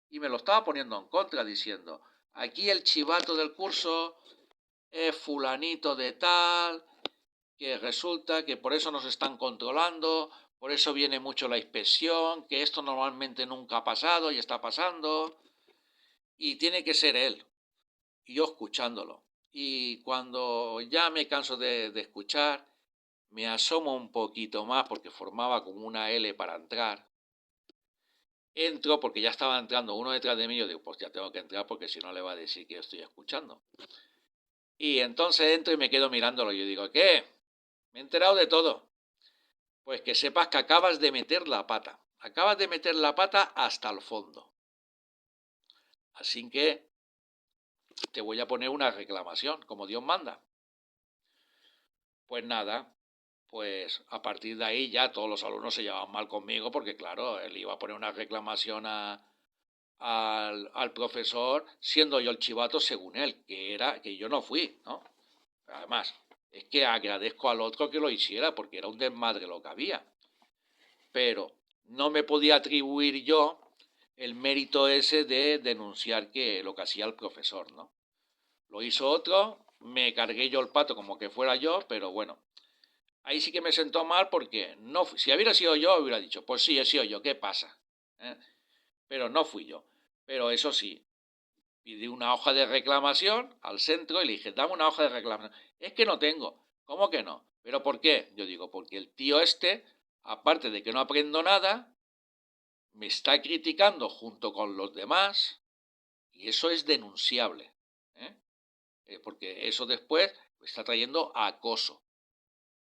y me lo estaba poniendo en contra, diciendo, aquí el chivato del curso es fulanito de tal, que resulta que por eso nos están controlando, por eso viene mucho la inspección, que esto normalmente nunca ha pasado y está pasando, y tiene que ser él, y yo escuchándolo. Y cuando ya me canso de escuchar, me asomo un poquito más porque formaba como una L para entrar. Entro porque ya estaba entrando uno detrás de mí, yo digo, pues ya tengo que entrar porque si no le va a decir que yo estoy escuchando. Y entonces entro y me quedo mirándolo, y yo digo, ¿qué? Me he enterado de todo. Pues que sepas que acabas de meter la pata. Acabas de meter la pata hasta el fondo. Así que te voy a poner una reclamación, como Dios manda. Pues nada, pues a partir de ahí ya todos los alumnos se llevaban mal conmigo porque claro, él iba a poner una reclamación al profesor siendo yo el chivato según él, que yo no fui, ¿no? Además, es que agradezco al otro que lo hiciera porque era un desmadre lo que había. Pero no me podía atribuir yo el mérito ese de denunciar que lo que hacía el profesor, ¿no? Lo hizo otro, me cargué yo el pato como que fuera yo, pero bueno, ahí sí que me sentó mal porque no, si hubiera sido yo, hubiera dicho, pues sí, he sido yo, ¿qué pasa? ¿Eh? Pero no fui yo. Pero eso sí, pidí una hoja de reclamación al centro y le dije, dame una hoja de reclamación. Es que no tengo. ¿Cómo que no? ¿Pero por qué? Yo digo, porque el tío este, aparte de que no aprendo nada, me está criticando junto con los demás y eso es denunciable. ¿Eh? Porque eso después está trayendo acoso.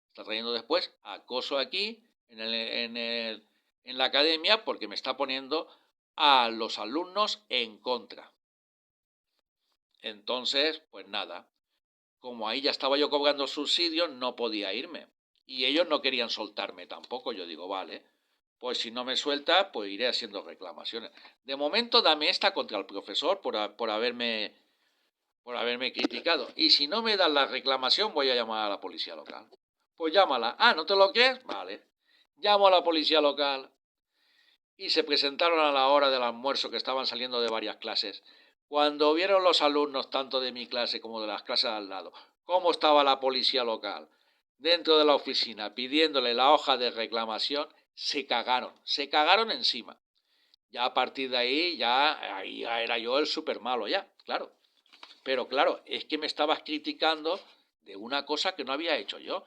Está trayendo después acoso aquí en la academia porque me está poniendo a los alumnos en contra. Entonces, pues nada, como ahí ya estaba yo cobrando subsidios, no podía irme. Y ellos no querían soltarme tampoco. Yo digo, vale, pues si no me suelta, pues iré haciendo reclamaciones. De momento dame esta contra el profesor por haberme criticado. Y si no me dan la reclamación, voy a llamar a la policía local. Pues llámala. Ah, ¿no te lo crees? Vale. Llamo a la policía local y se presentaron a la hora del almuerzo que estaban saliendo de varias clases. Cuando vieron los alumnos, tanto de mi clase como de las clases al lado, cómo estaba la policía local dentro de la oficina pidiéndole la hoja de reclamación, se cagaron encima. Ya a partir de ahí, ahí ya era yo el súper malo, ya, claro. Pero claro, es que me estabas criticando de una cosa que no había hecho yo.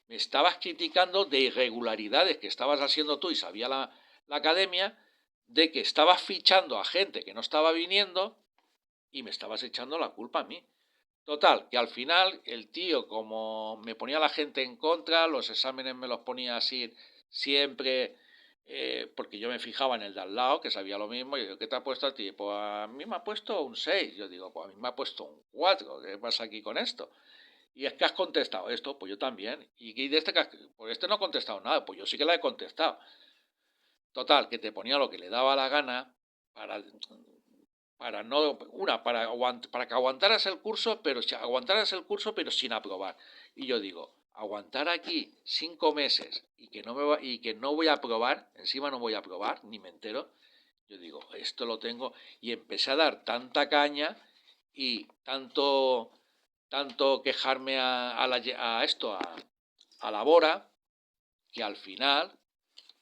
Me estabas criticando de irregularidades que estabas haciendo tú y sabía la academia, de que estabas fichando a gente que no estaba viniendo y me estabas echando la culpa a mí. Total, que al final el tío, como me ponía la gente en contra, los exámenes me los ponía así siempre, porque yo me fijaba en el de al lado, que sabía lo mismo, y yo digo, ¿qué te ha puesto a ti? Pues a mí me ha puesto un 6. Yo digo, pues a mí me ha puesto un 4. ¿Qué pasa aquí con esto? Y es que has contestado esto, pues yo también. Y de este, pues este no ha contestado nada, pues yo sí que la he contestado. Total, que te ponía lo que le daba la gana para no para que aguantaras el curso, pero sin aprobar. Y yo digo, aguantar aquí 5 meses y que no voy a aprobar, encima no voy a aprobar, ni me entero. Yo digo, esto lo tengo y empecé a dar tanta caña y tanto quejarme a la Bora, que al final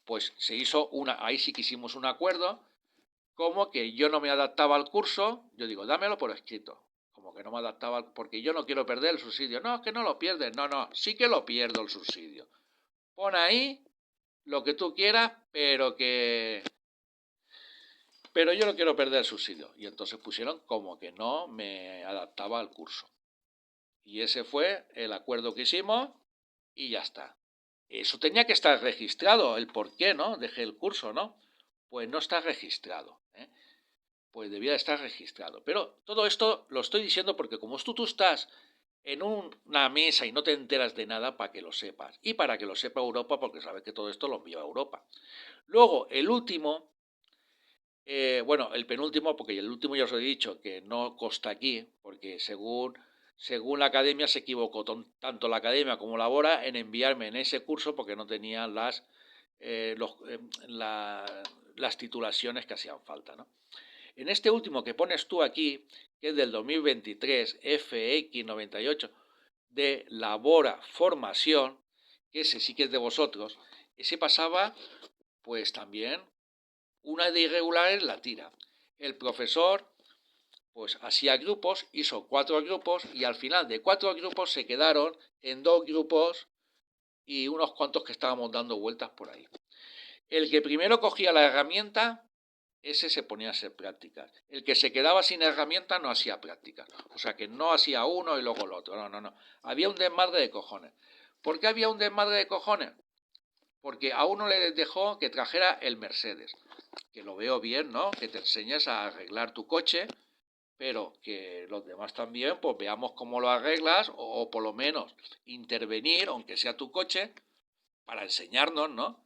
pues se hizo ahí sí que hicimos un acuerdo, como que yo no me adaptaba al curso. Yo digo, dámelo por escrito, como que no me adaptaba, porque yo no quiero perder el subsidio. No, es que no lo pierdes, no, sí que lo pierdo el subsidio. Pon ahí lo que tú quieras, pero yo no quiero perder el subsidio. Y entonces pusieron como que no me adaptaba al curso. Y ese fue el acuerdo que hicimos y ya está. Eso tenía que estar registrado, el por qué, ¿no? Dejé el curso, ¿no? Pues no está registrado, ¿eh? Pues debía estar registrado. Pero todo esto lo estoy diciendo porque como tú estás en una mesa y no te enteras de nada, para que lo sepas. Y para que lo sepa Europa, porque sabes que todo esto lo envía a Europa. Luego, el último, bueno, el penúltimo, porque el último ya os he dicho que no consta aquí, porque según la academia se equivocó tanto la academia como la Bora en enviarme en ese curso porque no tenían las titulaciones que hacían falta, ¿no? En este último que pones tú aquí, que es del 2023, FX98, de Labora Formación, que ese sí que es de vosotros, ese pasaba pues también una de irregular en la tira. El profesor pues hacía grupos, hizo 4 grupos y al final de 4 grupos se quedaron en 2 grupos y unos cuantos que estábamos dando vueltas por ahí. El que primero cogía la herramienta, ese se ponía a hacer prácticas. El que se quedaba sin herramienta no hacía prácticas. O sea que no hacía uno y luego el otro. No. Había un desmadre de cojones. ¿Por qué había un desmadre de cojones? Porque a uno le dejó que trajera el Mercedes. Que lo veo bien, ¿no? Que te enseñes a arreglar tu coche, pero que los demás también, pues veamos cómo lo arreglas o por lo menos intervenir, aunque sea tu coche, para enseñarnos, ¿no?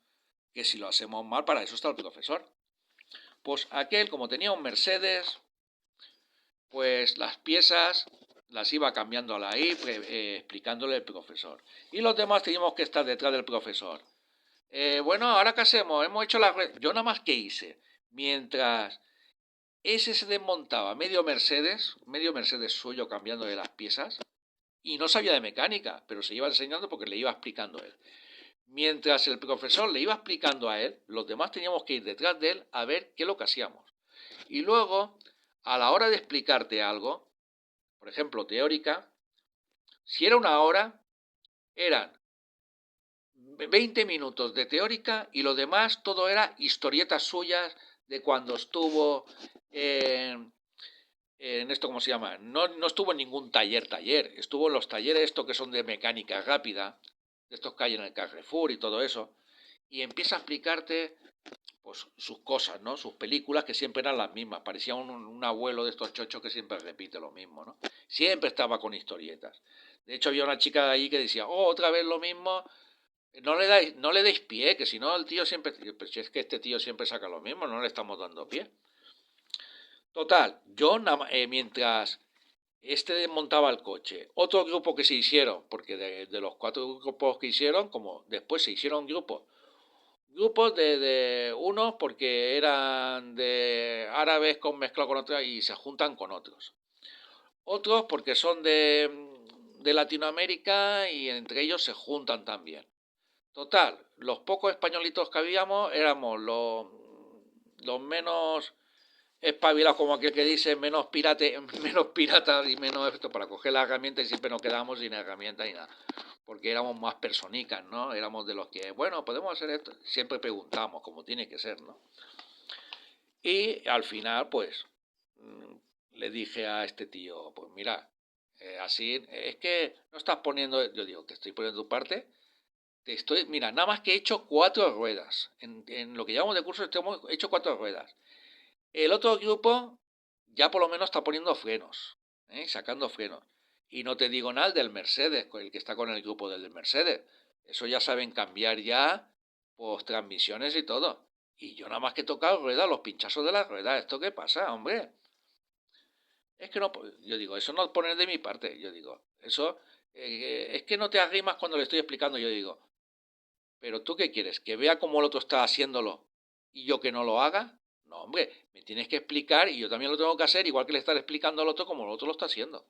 Que si lo hacemos mal, para eso está el profesor. Pues aquel, como tenía un Mercedes, pues las piezas las iba cambiando a la I, explicándole el profesor. Y los demás teníamos que estar detrás del profesor. Bueno, ¿ahora qué hacemos? Hemos hecho la red. Yo nada más que hice, mientras ese se desmontaba medio Mercedes suyo cambiando de las piezas, y no sabía de mecánica, pero se iba enseñando porque le iba explicando él. Mientras el profesor le iba explicando a él, los demás teníamos que ir detrás de él a ver qué es lo que hacíamos. Y luego, a la hora de explicarte algo, por ejemplo, teórica, si era una hora, eran 20 minutos de teórica y lo demás todo era historietas suyas de cuando estuvo en esto, ¿cómo se llama? No estuvo en ningún taller, estuvo en los talleres estos que son de mecánica rápida, de estos que hay en el Carrefour y todo eso, y empieza a explicarte pues sus cosas, ¿no? Sus películas que siempre eran las mismas. Parecía un abuelo de estos chochos que siempre repite lo mismo, ¿no? Siempre estaba con historietas. De hecho, había una chica de ahí que decía, oh, otra vez lo mismo. No le deis pie, que si no el tío siempre... Pero si es que este tío siempre saca lo mismo, no le estamos dando pie. Total, yo mientras este desmontaba el coche, otro grupo que se hicieron, porque de los 4 grupos que hicieron, como después se hicieron grupos de unos porque eran de árabes con mezclado con otros y se juntan con otros. Otros porque son de Latinoamérica y entre ellos se juntan también. Total, los pocos españolitos que habíamos éramos los menos espabilados, como aquel que dice, menos piratas y menos esto para coger la herramienta, y siempre nos quedábamos sin herramienta y nada. Porque éramos más personicas, ¿no? Éramos de los que, bueno, podemos hacer esto. Siempre preguntamos, como tiene que ser, ¿no? Y al final, pues, le dije a este tío, pues mira, así, es que no estás poniendo, yo digo, que estoy poniendo tu parte, mira, nada más que he hecho 4 ruedas. En lo que llevamos de curso hemos hecho 4 ruedas. El otro grupo ya por lo menos está poniendo frenos, sacando frenos. Y no te digo nada del Mercedes, el que está con el grupo del Mercedes. Eso ya saben cambiar ya, pues transmisiones y todo. Y yo nada más que he tocado ruedas, los pinchazos de las ruedas. ¿Esto qué pasa, hombre? Es que no, yo digo, eso no poner de mi parte. Yo digo, eso es que no te arrimas cuando le estoy explicando. Yo digo, pero ¿tú qué quieres? ¿Que vea cómo el otro está haciéndolo y yo que no lo haga? No, hombre, me tienes que explicar y yo también lo tengo que hacer, igual que le estar explicando al otro como el otro lo está haciendo.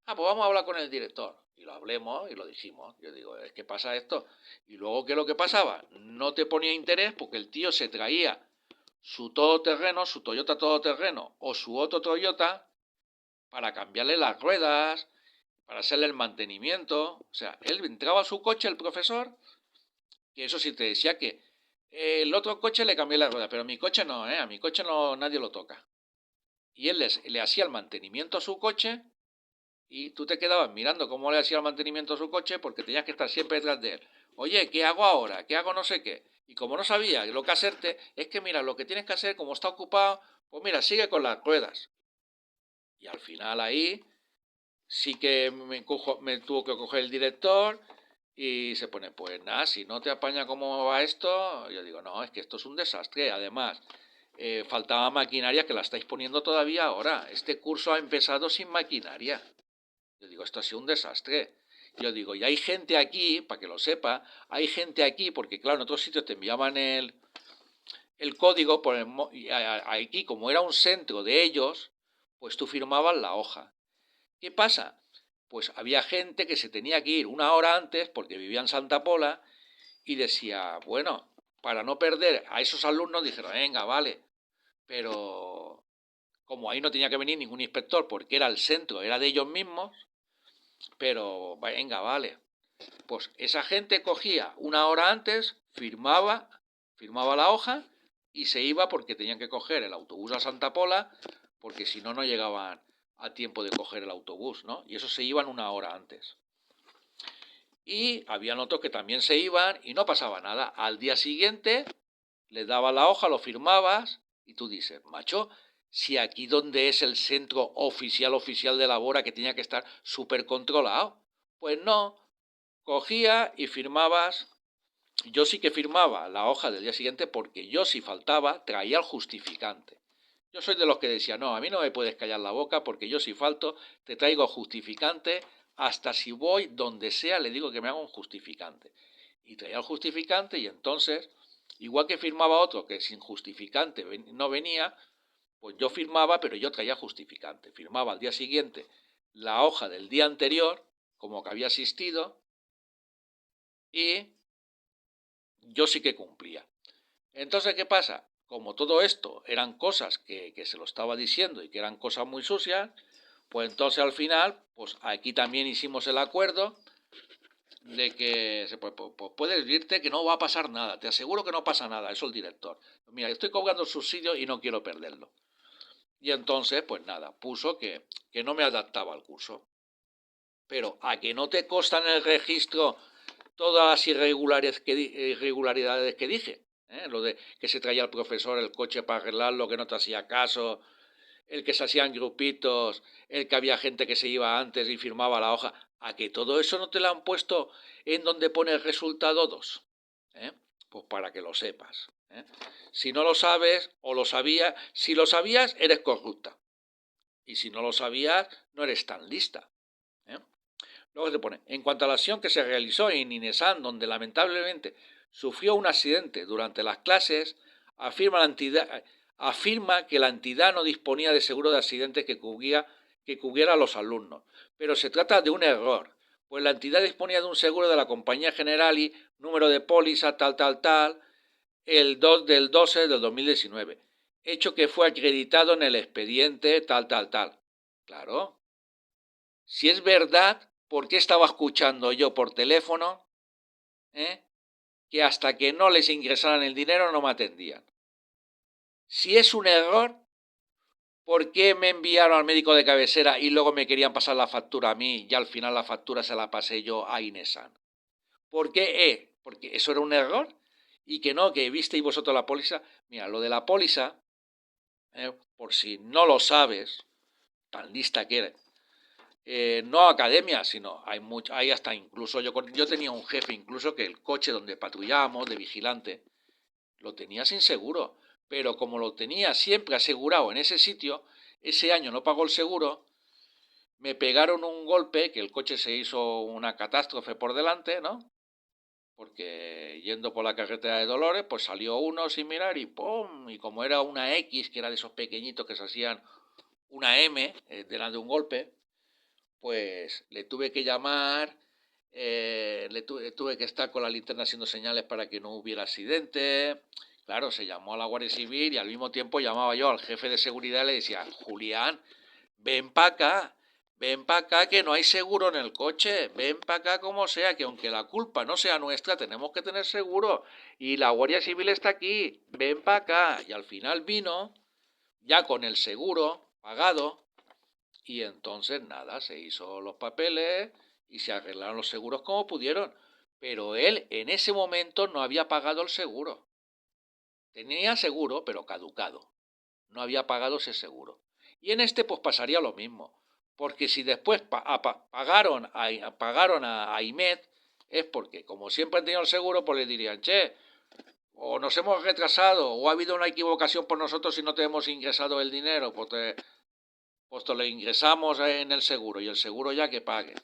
Ah, pues vamos a hablar con el director. Y lo hablemos y lo dijimos. Yo digo, es que pasa esto. Y luego, ¿qué es lo que pasaba? No te ponía interés porque el tío se traía su todoterreno, su Toyota todoterreno o su otro Toyota para cambiarle las ruedas, para hacerle el mantenimiento. O sea, él entraba a su coche, el profesor, que eso sí te decía que el otro coche le cambié la rueda, pero mi coche no, a mi coche no, nadie lo toca. Y él le hacía el mantenimiento a su coche y tú te quedabas mirando cómo le hacía el mantenimiento a su coche porque tenías que estar siempre detrás de él. Oye, ¿qué hago ahora? ¿Qué hago no sé qué? Y como no sabía lo que hacerte, es que mira, lo que tienes que hacer, como está ocupado, pues mira, sigue con las ruedas. Y al final ahí sí que me tuvo que coger el director y se pone, pues nada, si no te apaña cómo va esto, yo digo, no, es que esto es un desastre. Además, faltaba maquinaria que la estáis poniendo todavía ahora. Este curso ha empezado sin maquinaria. Yo digo, esto ha sido un desastre. Yo digo, y hay gente aquí, para que lo sepa, hay gente aquí, porque claro, en otros sitios te enviaban el código, y aquí como era un centro de ellos, pues tú firmabas la hoja. ¿Qué pasa? Pues había gente que se tenía que ir una hora antes porque vivía en Santa Pola y decía, bueno, para no perder a esos alumnos, dijeron, venga, vale, pero como ahí no tenía que venir ningún inspector porque era el centro, era de ellos mismos, pero venga, vale. Pues esa gente cogía una hora antes, firmaba la hoja y se iba porque tenían que coger el autobús a Santa Pola, porque si no, no llegaban a tiempo de coger el autobús, ¿no? Y eso se iban una hora antes. Y habían otros que también se iban y no pasaba nada. Al día siguiente les dabas la hoja, lo firmabas y tú dices, macho, si aquí donde es el centro oficial de labora que tenía que estar súper controlado. Pues no, cogía y firmabas. Yo sí que firmaba la hoja del día siguiente porque yo si faltaba traía el justificante. Yo soy de los que decía, no, a mí no me puedes callar la boca porque yo si falto te traigo justificante, hasta si voy donde sea le digo que me haga un justificante. Y traía el justificante y entonces, igual que firmaba otro que sin justificante no venía, pues yo firmaba pero yo traía justificante. Firmaba al día siguiente la hoja del día anterior, como que había asistido, y yo sí que cumplía. Entonces, ¿qué pasa? Como todo esto eran cosas que se lo estaba diciendo y que eran cosas muy sucias, pues entonces al final, pues aquí también hicimos el acuerdo de que pues puedes irte que no va a pasar nada, te aseguro que no pasa nada, eso el director. Mira, estoy cobrando el subsidio y no quiero perderlo. Y entonces, pues nada, puso que no me adaptaba al curso. Pero a que no te consta en el registro todas las irregularidades que dije. Lo de que se traía el profesor el coche para arreglarlo, que no te hacía caso, el que se hacían grupitos, el que había gente que se iba antes y firmaba la hoja. ¿A que todo eso no te lo han puesto en donde pone el resultado 2? Pues para que lo sepas. Si no lo sabes o lo sabías, si lo sabías eres corrupta. Y si no lo sabías no eres tan lista. Luego se pone, en cuanto a la acción que se realizó en Inesan, donde lamentablemente sufrió un accidente durante las clases, afirma que la entidad no disponía de seguro de accidentes que cubriera a los alumnos. Pero se trata de un error, pues la entidad disponía de un seguro de la compañía Generali, número de póliza, tal, el 2 del 12 del 2019, hecho que fue acreditado en el expediente, tal. Claro, si es verdad, ¿por qué estaba escuchando yo por teléfono que hasta que no les ingresaran el dinero no me atendían? Si es un error, ¿por qué me enviaron al médico de cabecera y luego me querían pasar la factura a mí y al final la factura se la pasé yo a Inesan? ¿Por qué? Porque eso era un error y que no, que visteis vosotros la póliza. Mira, lo de la póliza, por si no lo sabes, tan lista que eres, no academia, sino hay hasta incluso, yo tenía un jefe incluso que el coche donde patrullábamos de vigilante lo tenía sin seguro, pero como lo tenía siempre asegurado en ese sitio, ese año no pagó el seguro, me pegaron un golpe, que el coche se hizo una catástrofe por delante, ¿no? Porque yendo por la carretera de Dolores, pues salió uno sin mirar y ¡pum! Y como era una X, que era de esos pequeñitos que se hacían una M delante de un golpe, pues le tuve que llamar, tuve que estar con la linterna haciendo señales para que no hubiera accidente. Claro, se llamó a la Guardia Civil y al mismo tiempo llamaba yo al jefe de seguridad y le decía, Julián, ven para acá que no hay seguro en el coche, ven para acá como sea, que aunque la culpa no sea nuestra, tenemos que tener seguro. Y la Guardia Civil está aquí, ven para acá. Y al final vino, ya con el seguro pagado, y entonces nada, se hizo los papeles y se arreglaron los seguros como pudieron. Pero él en ese momento no había pagado el seguro. Tenía seguro, pero caducado. No había pagado ese seguro. Y en este pues pasaría lo mismo. Porque si después pagaron a IMED, es porque como siempre han tenido el seguro, pues le dirían, che, o nos hemos retrasado, o ha habido una equivocación por nosotros y no te hemos ingresado el dinero, pues te lo ingresamos en el seguro y el seguro ya que pague.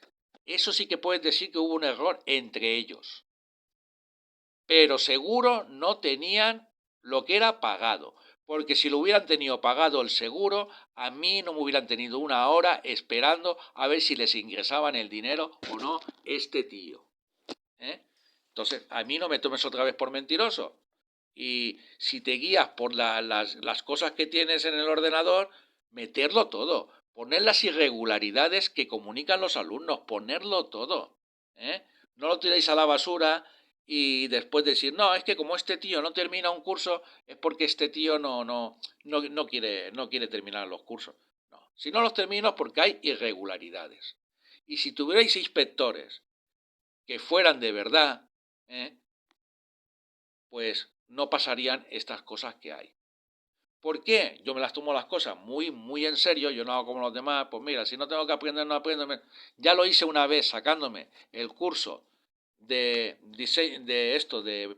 Eso sí que puedes decir que hubo un error entre ellos. Pero seguro no tenían lo que era pagado. Porque si lo hubieran tenido pagado el seguro, a mí no me hubieran tenido una hora esperando a ver si les ingresaban el dinero o no este tío. Entonces, a mí no me tomes otra vez por mentiroso. Y si te guías por las cosas que tienes en el ordenador, meterlo todo. Poner las irregularidades que comunican los alumnos, ponerlo todo. No lo tiréis a la basura y después decir, no, es que como este tío no termina un curso, es porque este tío no quiere terminar los cursos. No. Si no los termino es porque hay irregularidades. Y si tuvierais inspectores que fueran de verdad, pues no pasarían estas cosas que hay. ¿Por qué? Yo me las tomo las cosas muy en serio, yo no hago como los demás, pues mira, si no tengo que aprender, no aprendo. Ya lo hice una vez sacándome el curso de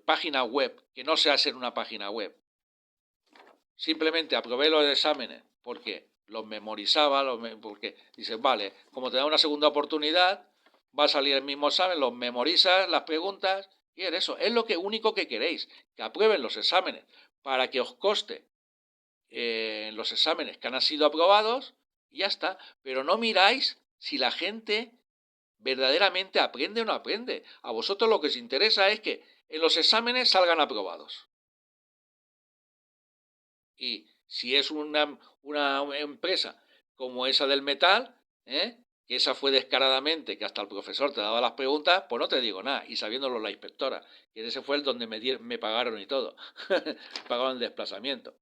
página web, que no sé hacer una página web. Simplemente aprobé los exámenes porque los memorizaba, porque dices, vale, como te da una segunda oportunidad, va a salir el mismo examen, los memorizas, las preguntas, y es eso, es lo único que queréis, que aprueben los exámenes, para que os coste los exámenes que han sido aprobados, y ya está. Pero no miráis si la gente verdaderamente aprende o no aprende. A vosotros lo que os interesa es que en los exámenes salgan aprobados. Y si es una empresa como esa del metal, que esa fue descaradamente, que hasta el profesor te daba las preguntas, pues no te digo nada, y sabiéndolo la inspectora, que ese fue el donde me pagaron y todo, pagaron el desplazamiento.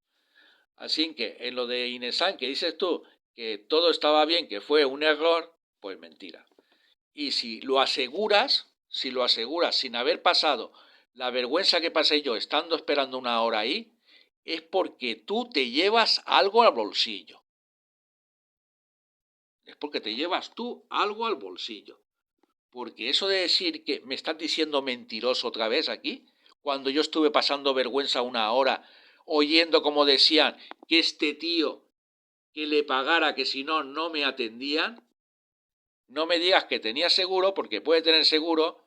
Así que en lo de Inesan, que dices tú que todo estaba bien, que fue un error, pues mentira. Y si lo aseguras sin haber pasado la vergüenza que pasé yo estando esperando una hora ahí, es porque tú te llevas algo al bolsillo. Es porque te llevas tú algo al bolsillo. Porque eso de decir que me estás diciendo mentiroso otra vez aquí, cuando yo estuve pasando vergüenza una hora, oyendo como decían que este tío que le pagara, que si no, no me atendían, no me digas que tenía seguro, porque puede tener seguro,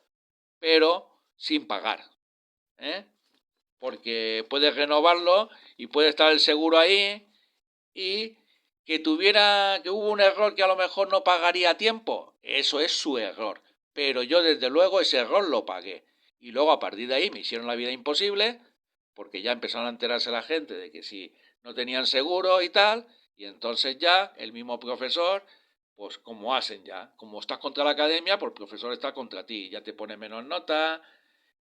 pero sin pagar. Porque puedes renovarlo y puede estar el seguro ahí y que hubo un error que a lo mejor no pagaría a tiempo, eso es su error. Pero yo desde luego ese error lo pagué. Y luego a partir de ahí me hicieron la vida imposible, porque ya empezaron a enterarse la gente de que si no tenían seguro y tal, y entonces ya el mismo profesor, pues como hacen ya, como estás contra la academia, pues el profesor está contra ti, ya te pone menos nota,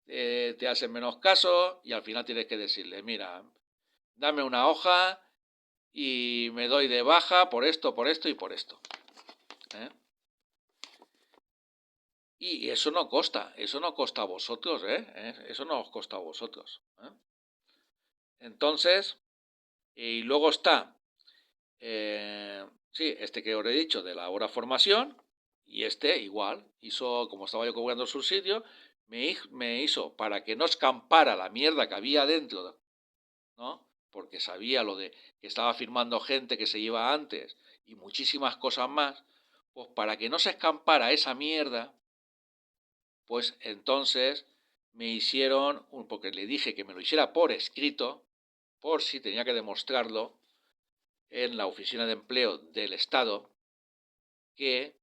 te hacen menos caso y al final tienes que decirle, mira, dame una hoja y me doy de baja por esto y por esto. Y eso no costa a vosotros, eso no os costa a vosotros. Entonces, y luego está, sí, este que os he dicho de la hora formación, y este igual, como estaba yo cobrando el subsidio, me hizo para que no escampara la mierda que había dentro, ¿no? Porque sabía lo de que estaba firmando gente que se iba antes y muchísimas cosas más, pues para que no se escampara esa mierda, pues entonces me hicieron, porque le dije que me lo hiciera por escrito, por si tenía que demostrarlo en la oficina de empleo del Estado, que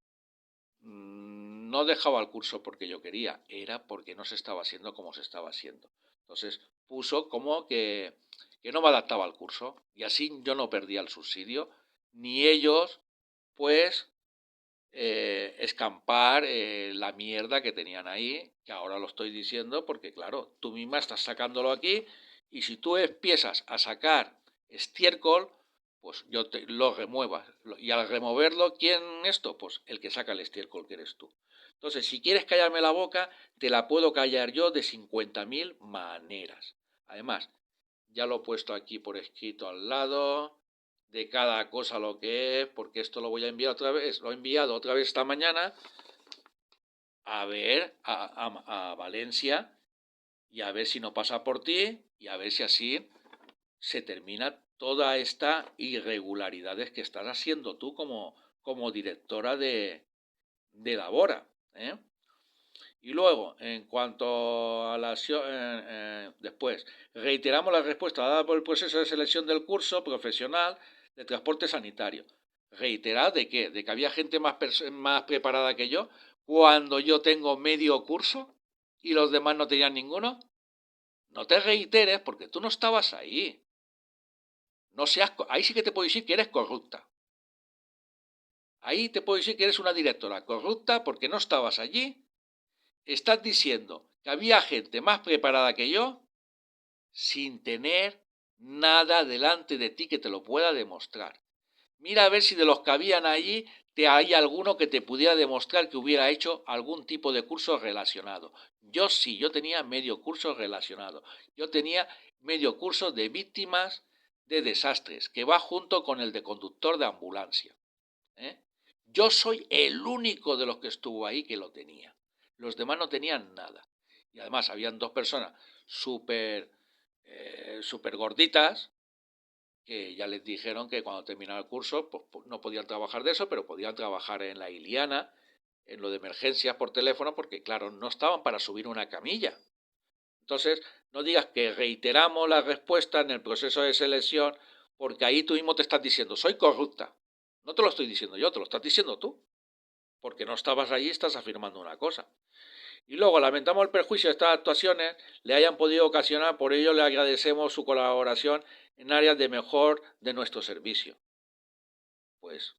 no dejaba el curso porque yo quería, era porque no se estaba haciendo como se estaba haciendo. Entonces puso como que no me adaptaba al curso y así yo no perdía el subsidio, ni ellos, pues, escampar la mierda que tenían ahí, que ahora lo estoy diciendo porque, claro, tú misma estás sacándolo aquí y si tú empiezas a sacar estiércol, pues yo lo remuevas. Y al removerlo, ¿quién esto? Pues el que saca el estiércol, que eres tú. Entonces, si quieres callarme la boca, te la puedo callar yo de 50.000 maneras. Además, ya lo he puesto aquí por escrito al lado de cada cosa lo que es, porque esto lo voy a enviar otra vez, lo he enviado otra vez esta mañana a ver a Valencia y a ver si no pasa por ti y a ver si así se termina toda esta irregularidades que estás haciendo tú como directora de Labora. Y luego, en cuanto a después, reiteramos la respuesta dada por el proceso de selección del curso profesional de transporte sanitario. ¿Reiterar de qué? ¿De que había gente más preparada que yo cuando yo tengo medio curso y los demás no tenían ninguno? No te reiteres porque tú no estabas ahí. No seas, ahí sí que te puedo decir que eres corrupta. Ahí te puedo decir que eres una directora corrupta porque no estabas allí. Estás diciendo que había gente más preparada que yo sin tener nada delante de ti que te lo pueda demostrar. Mira a ver si de los que habían allí hay alguno que te pudiera demostrar que hubiera hecho algún tipo de curso relacionado. Yo sí, yo tenía medio curso relacionado. Yo tenía medio curso de víctimas de desastres, que va junto con el de conductor de ambulancia. Yo soy el único de los que estuvo ahí que lo tenía. Los demás no tenían nada. Y además habían dos personas súper gorditas, que ya les dijeron que cuando terminara el curso pues no podían trabajar de eso, pero podían trabajar en la Iliana, en lo de emergencias por teléfono, porque claro, no estaban para subir una camilla. Entonces, no digas que reiteramos la respuesta en el proceso de selección, porque ahí tú mismo te estás diciendo, soy corrupta. No te lo estoy diciendo yo, te lo estás diciendo tú, porque no estabas allí, estás afirmando una cosa. Y luego lamentamos el perjuicio de estas actuaciones le hayan podido ocasionar, por ello le agradecemos su colaboración en áreas de mejor de nuestro servicio. Pues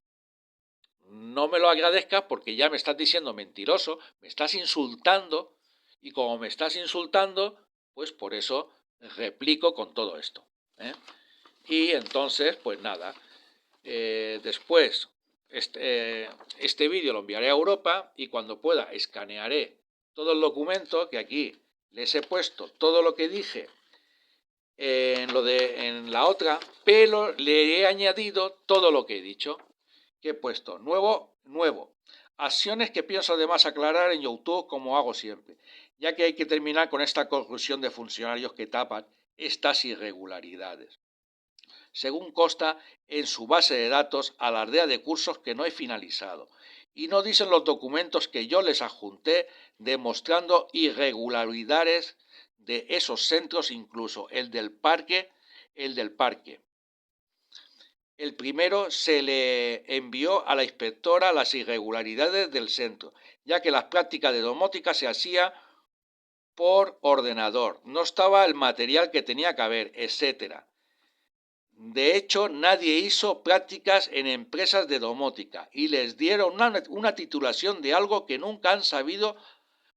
no me lo agradezcas porque ya me estás diciendo mentiroso, me estás insultando, y como me estás insultando, pues por eso replico con todo esto. Y entonces, pues nada, después este vídeo lo enviaré a Europa y cuando pueda escanearé todo el documento, que aquí les he puesto todo lo que dije en la otra, pero le he añadido todo lo que he dicho, que he puesto nuevo, acciones que pienso además aclarar en YouTube como hago siempre, ya que hay que terminar con esta corrupción de funcionarios que tapan estas irregularidades. Según consta en su base de datos, alardea de cursos que no he finalizado y no dicen los documentos que yo les adjunté demostrando irregularidades de esos centros, incluso el del parque. El primero se le envió a la inspectora las irregularidades del centro, ya que las prácticas de domótica se hacían por ordenador, no estaba el material que tenía que haber, etcétera. De hecho, nadie hizo prácticas en empresas de domótica y les dieron una titulación de algo que nunca han sabido,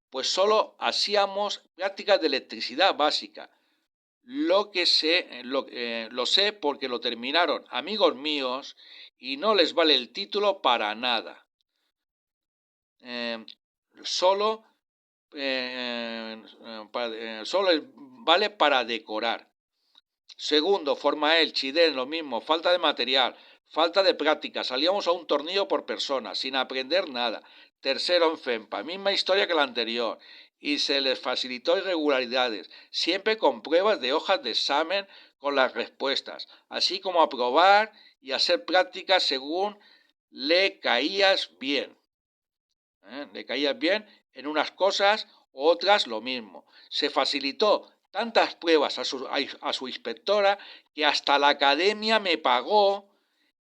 pues solo hacíamos prácticas de electricidad básica. Lo sé porque lo terminaron amigos míos y no les vale el título para nada. Solo vale para decorar. Segundo, Formael, Chidén, lo mismo, falta de material, falta de práctica, salíamos a un tornillo por persona, sin aprender nada. Tercero, en FEMPA, misma historia que la anterior, y se les facilitó irregularidades, siempre con pruebas de hojas de examen con las respuestas, así como aprobar y hacer prácticas según le caías bien. Le caías bien en unas cosas, otras lo mismo. Se facilitó tantas pruebas a su inspectora que hasta la academia me pagó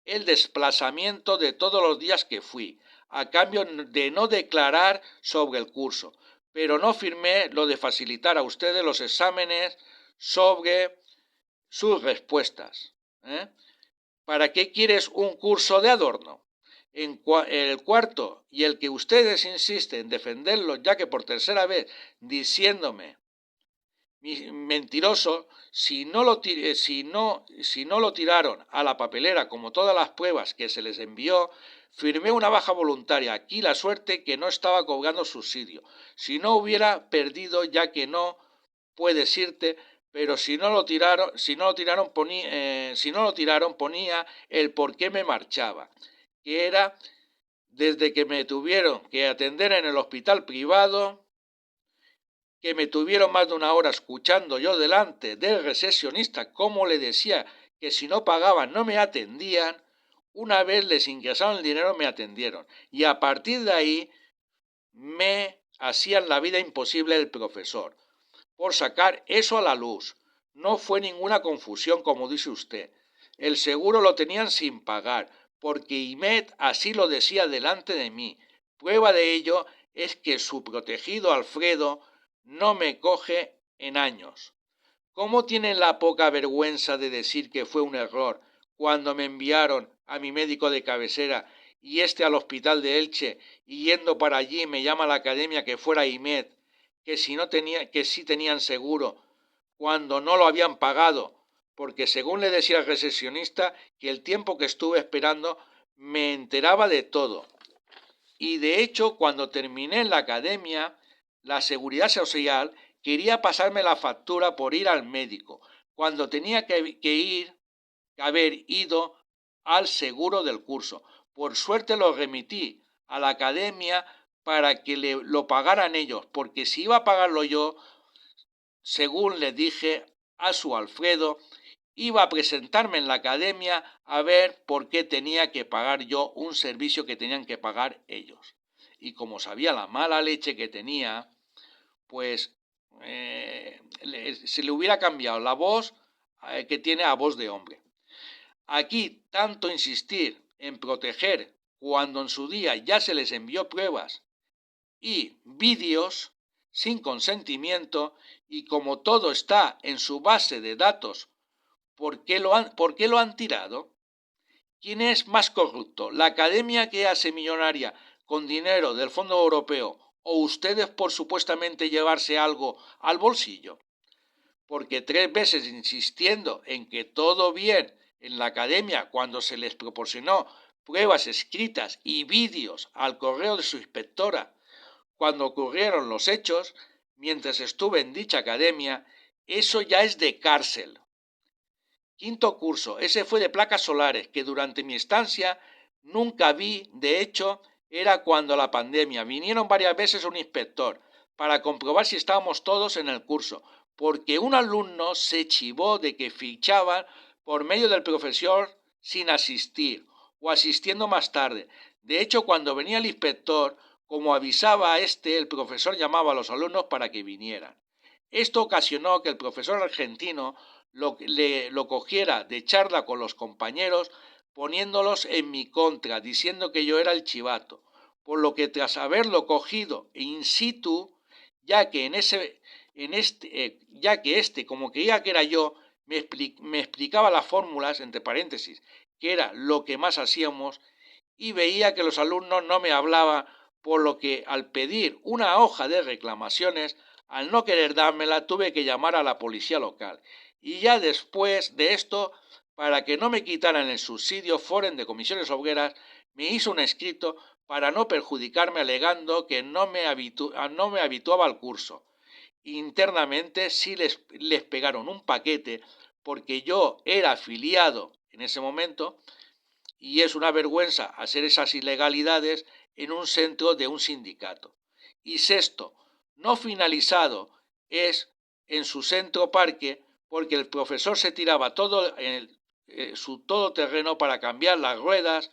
el desplazamiento de todos los días que fui, a cambio de no declarar sobre el curso, pero no firmé lo de facilitar a ustedes los exámenes sobre sus respuestas. ¿Para qué quieres un curso de adorno? El cuarto y el que ustedes insisten en defenderlo, ya que por tercera vez diciéndome mentiroso, si no lo tiraron a la papelera como todas las pruebas que se les envió, firmé una baja voluntaria. Aquí la suerte que no estaba cobrando subsidio. Si no hubiera perdido, ya que no puedes irte, pero si no lo tiraron ponía el por qué me marchaba, que era desde que me tuvieron que atender en el hospital privado, que me tuvieron más de una hora escuchando yo delante del recepcionista cómo le decía que si no pagaban no me atendían. Una vez les ingresaron el dinero me atendieron y a partir de ahí me hacían la vida imposible al profesor por sacar eso a la luz. No fue ninguna confusión, como dice usted. El seguro lo tenían sin pagar, porque Imet así lo decía delante de mí. Prueba de ello es que su protegido Alfredo no me coge en años. ¿Cómo tienen la poca vergüenza de decir que fue un error cuando me enviaron a mi médico de cabecera y al hospital de Elche, y yendo para allí me llama a la academia que fuera Imet, que si no tenía, que sí tenían seguro, cuando no lo habían pagado, porque según le decía el recepcionista, que el tiempo que estuve esperando me enteraba de todo? Y de hecho, cuando terminé en la academia, la seguridad social quería pasarme la factura por ir al médico, cuando tenía que haber ido al seguro del curso. Por suerte lo remití a la academia para que lo pagaran ellos, porque si iba a pagarlo yo, según le dije a su Alfredo, iba a presentarme en la academia a ver por qué tenía que pagar yo un servicio que tenían que pagar ellos. Y como sabía la mala leche que tenía, pues se le hubiera cambiado la voz que tiene a voz de hombre. Aquí tanto insistir en proteger cuando en su día ya se les envió pruebas y vídeos sin consentimiento, y como todo está en su base de datos, ¿por qué lo han tirado? ¿Quién es más corrupto? ¿La academia que hace millonaria con dinero del Fondo Europeo o ustedes por supuestamente llevarse algo al bolsillo? Porque 3 veces insistiendo en que todo bien en la academia cuando se les proporcionó pruebas escritas y vídeos al correo de su inspectora cuando ocurrieron los hechos, mientras estuve en dicha academia, eso ya es de cárcel. Quinto curso, ese fue de placas solares, que durante mi estancia nunca vi. De hecho, era cuando la pandemia. Vinieron varias veces un inspector para comprobar si estábamos todos en el curso, porque un alumno se chivó de que fichaban por medio del profesor sin asistir o asistiendo más tarde. De hecho, cuando venía el inspector, como avisaba a el profesor llamaba a los alumnos para que vinieran. Esto ocasionó que el profesor argentino lo cogiera de charla con los compañeros, poniéndolos en mi contra, diciendo que yo era el chivato, por lo que tras haberlo cogido in situ, ya que como creía que era yo, me explicaba las fórmulas, entre paréntesis, que era lo que más hacíamos, y veía que los alumnos no me hablaban, por lo que al pedir una hoja de reclamaciones, al no querer dármela, tuve que llamar a la policía local. Y ya después de esto, para que no me quitaran el subsidio Foren de Comisiones Obreras, me hizo un escrito para no perjudicarme, alegando que no me habituaba al curso. Internamente sí les pegaron un paquete, porque yo era afiliado en ese momento, y es una vergüenza hacer esas ilegalidades en un centro de un sindicato. Y sexto, no finalizado es en su centro parque, porque el profesor se tiraba todo su todoterreno para cambiar las ruedas,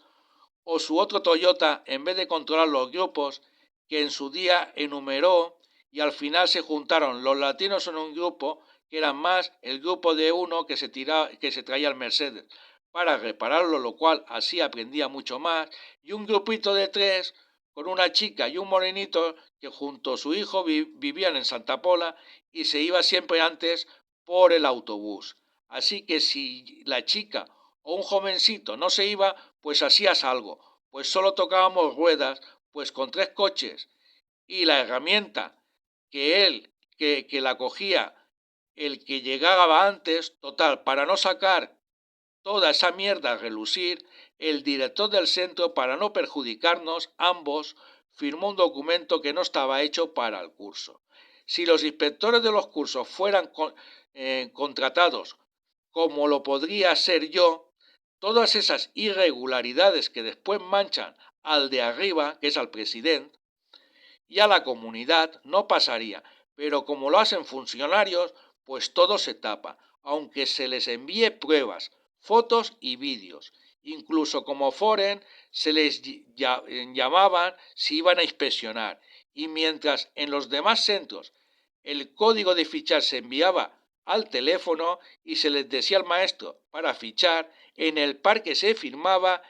o su otro Toyota, en vez de controlar los grupos que en su día enumeró, y al final se juntaron los latinos en un grupo, que eran más el grupo de uno que se traía el Mercedes para repararlo, lo cual así aprendía mucho más, y un grupito de 3 con una chica y un morenito que junto a su hijo vivían en Santa Pola, y se iba siempre antes por el autobús. Así que si la chica o un jovencito no se iba, pues hacías algo, pues solo tocábamos ruedas, pues con 3 coches y la herramienta que la cogía el que llegaba antes, total, para no sacar toda esa mierda a relucir, el director del centro, para no perjudicarnos ambos, firmó un documento que no estaba hecho para el curso. Si los inspectores de los cursos fueran contratados, como lo podría ser yo, todas esas irregularidades que después manchan al de arriba, que es al presidente, y a la comunidad, no pasaría. Pero como lo hacen funcionarios, pues todo se tapa, aunque se les envíe pruebas, fotos y vídeos. Incluso como Foren se les llamaban si iban a inspeccionar. y mientras en los demás centros el código de fichar se enviaba al teléfono y se les decía al maestro para fichar, en el parque se firmaba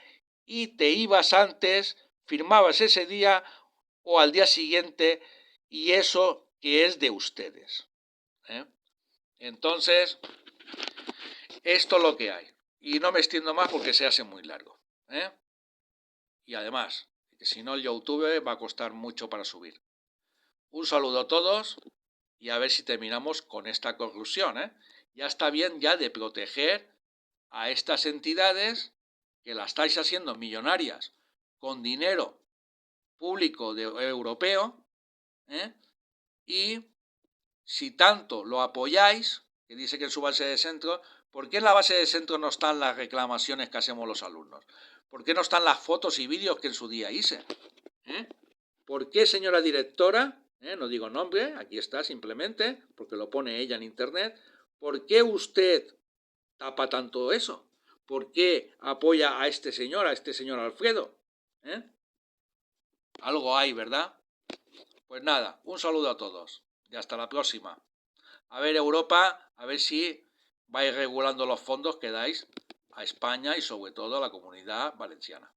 y te ibas antes, firmabas ese día o al día siguiente, y eso que es de ustedes. Entonces, esto es lo que hay. Y no me extiendo más porque se hace muy largo. Y además, que si no el YouTube va a costar mucho para subir. Un saludo a todos y a ver si terminamos con esta conclusión. Ya está bien ya de proteger a estas entidades que las estáis haciendo millonarias con dinero público europeo, y si tanto lo apoyáis, que dice que en su base de centro, ¿por qué en la base de centro no están las reclamaciones que hacemos los alumnos? ¿Por qué no están las fotos y vídeos que en su día hice? ¿Por qué, señora directora? No digo nombre, aquí está simplemente, porque lo pone ella en internet. ¿Por qué usted tapa tanto eso? ¿Por qué apoya a este señor Alfredo? Algo hay, ¿verdad? Pues nada, un saludo a todos y hasta la próxima. A ver, Europa, a ver si vais regulando los fondos que dais a España y sobre todo a la Comunidad Valenciana.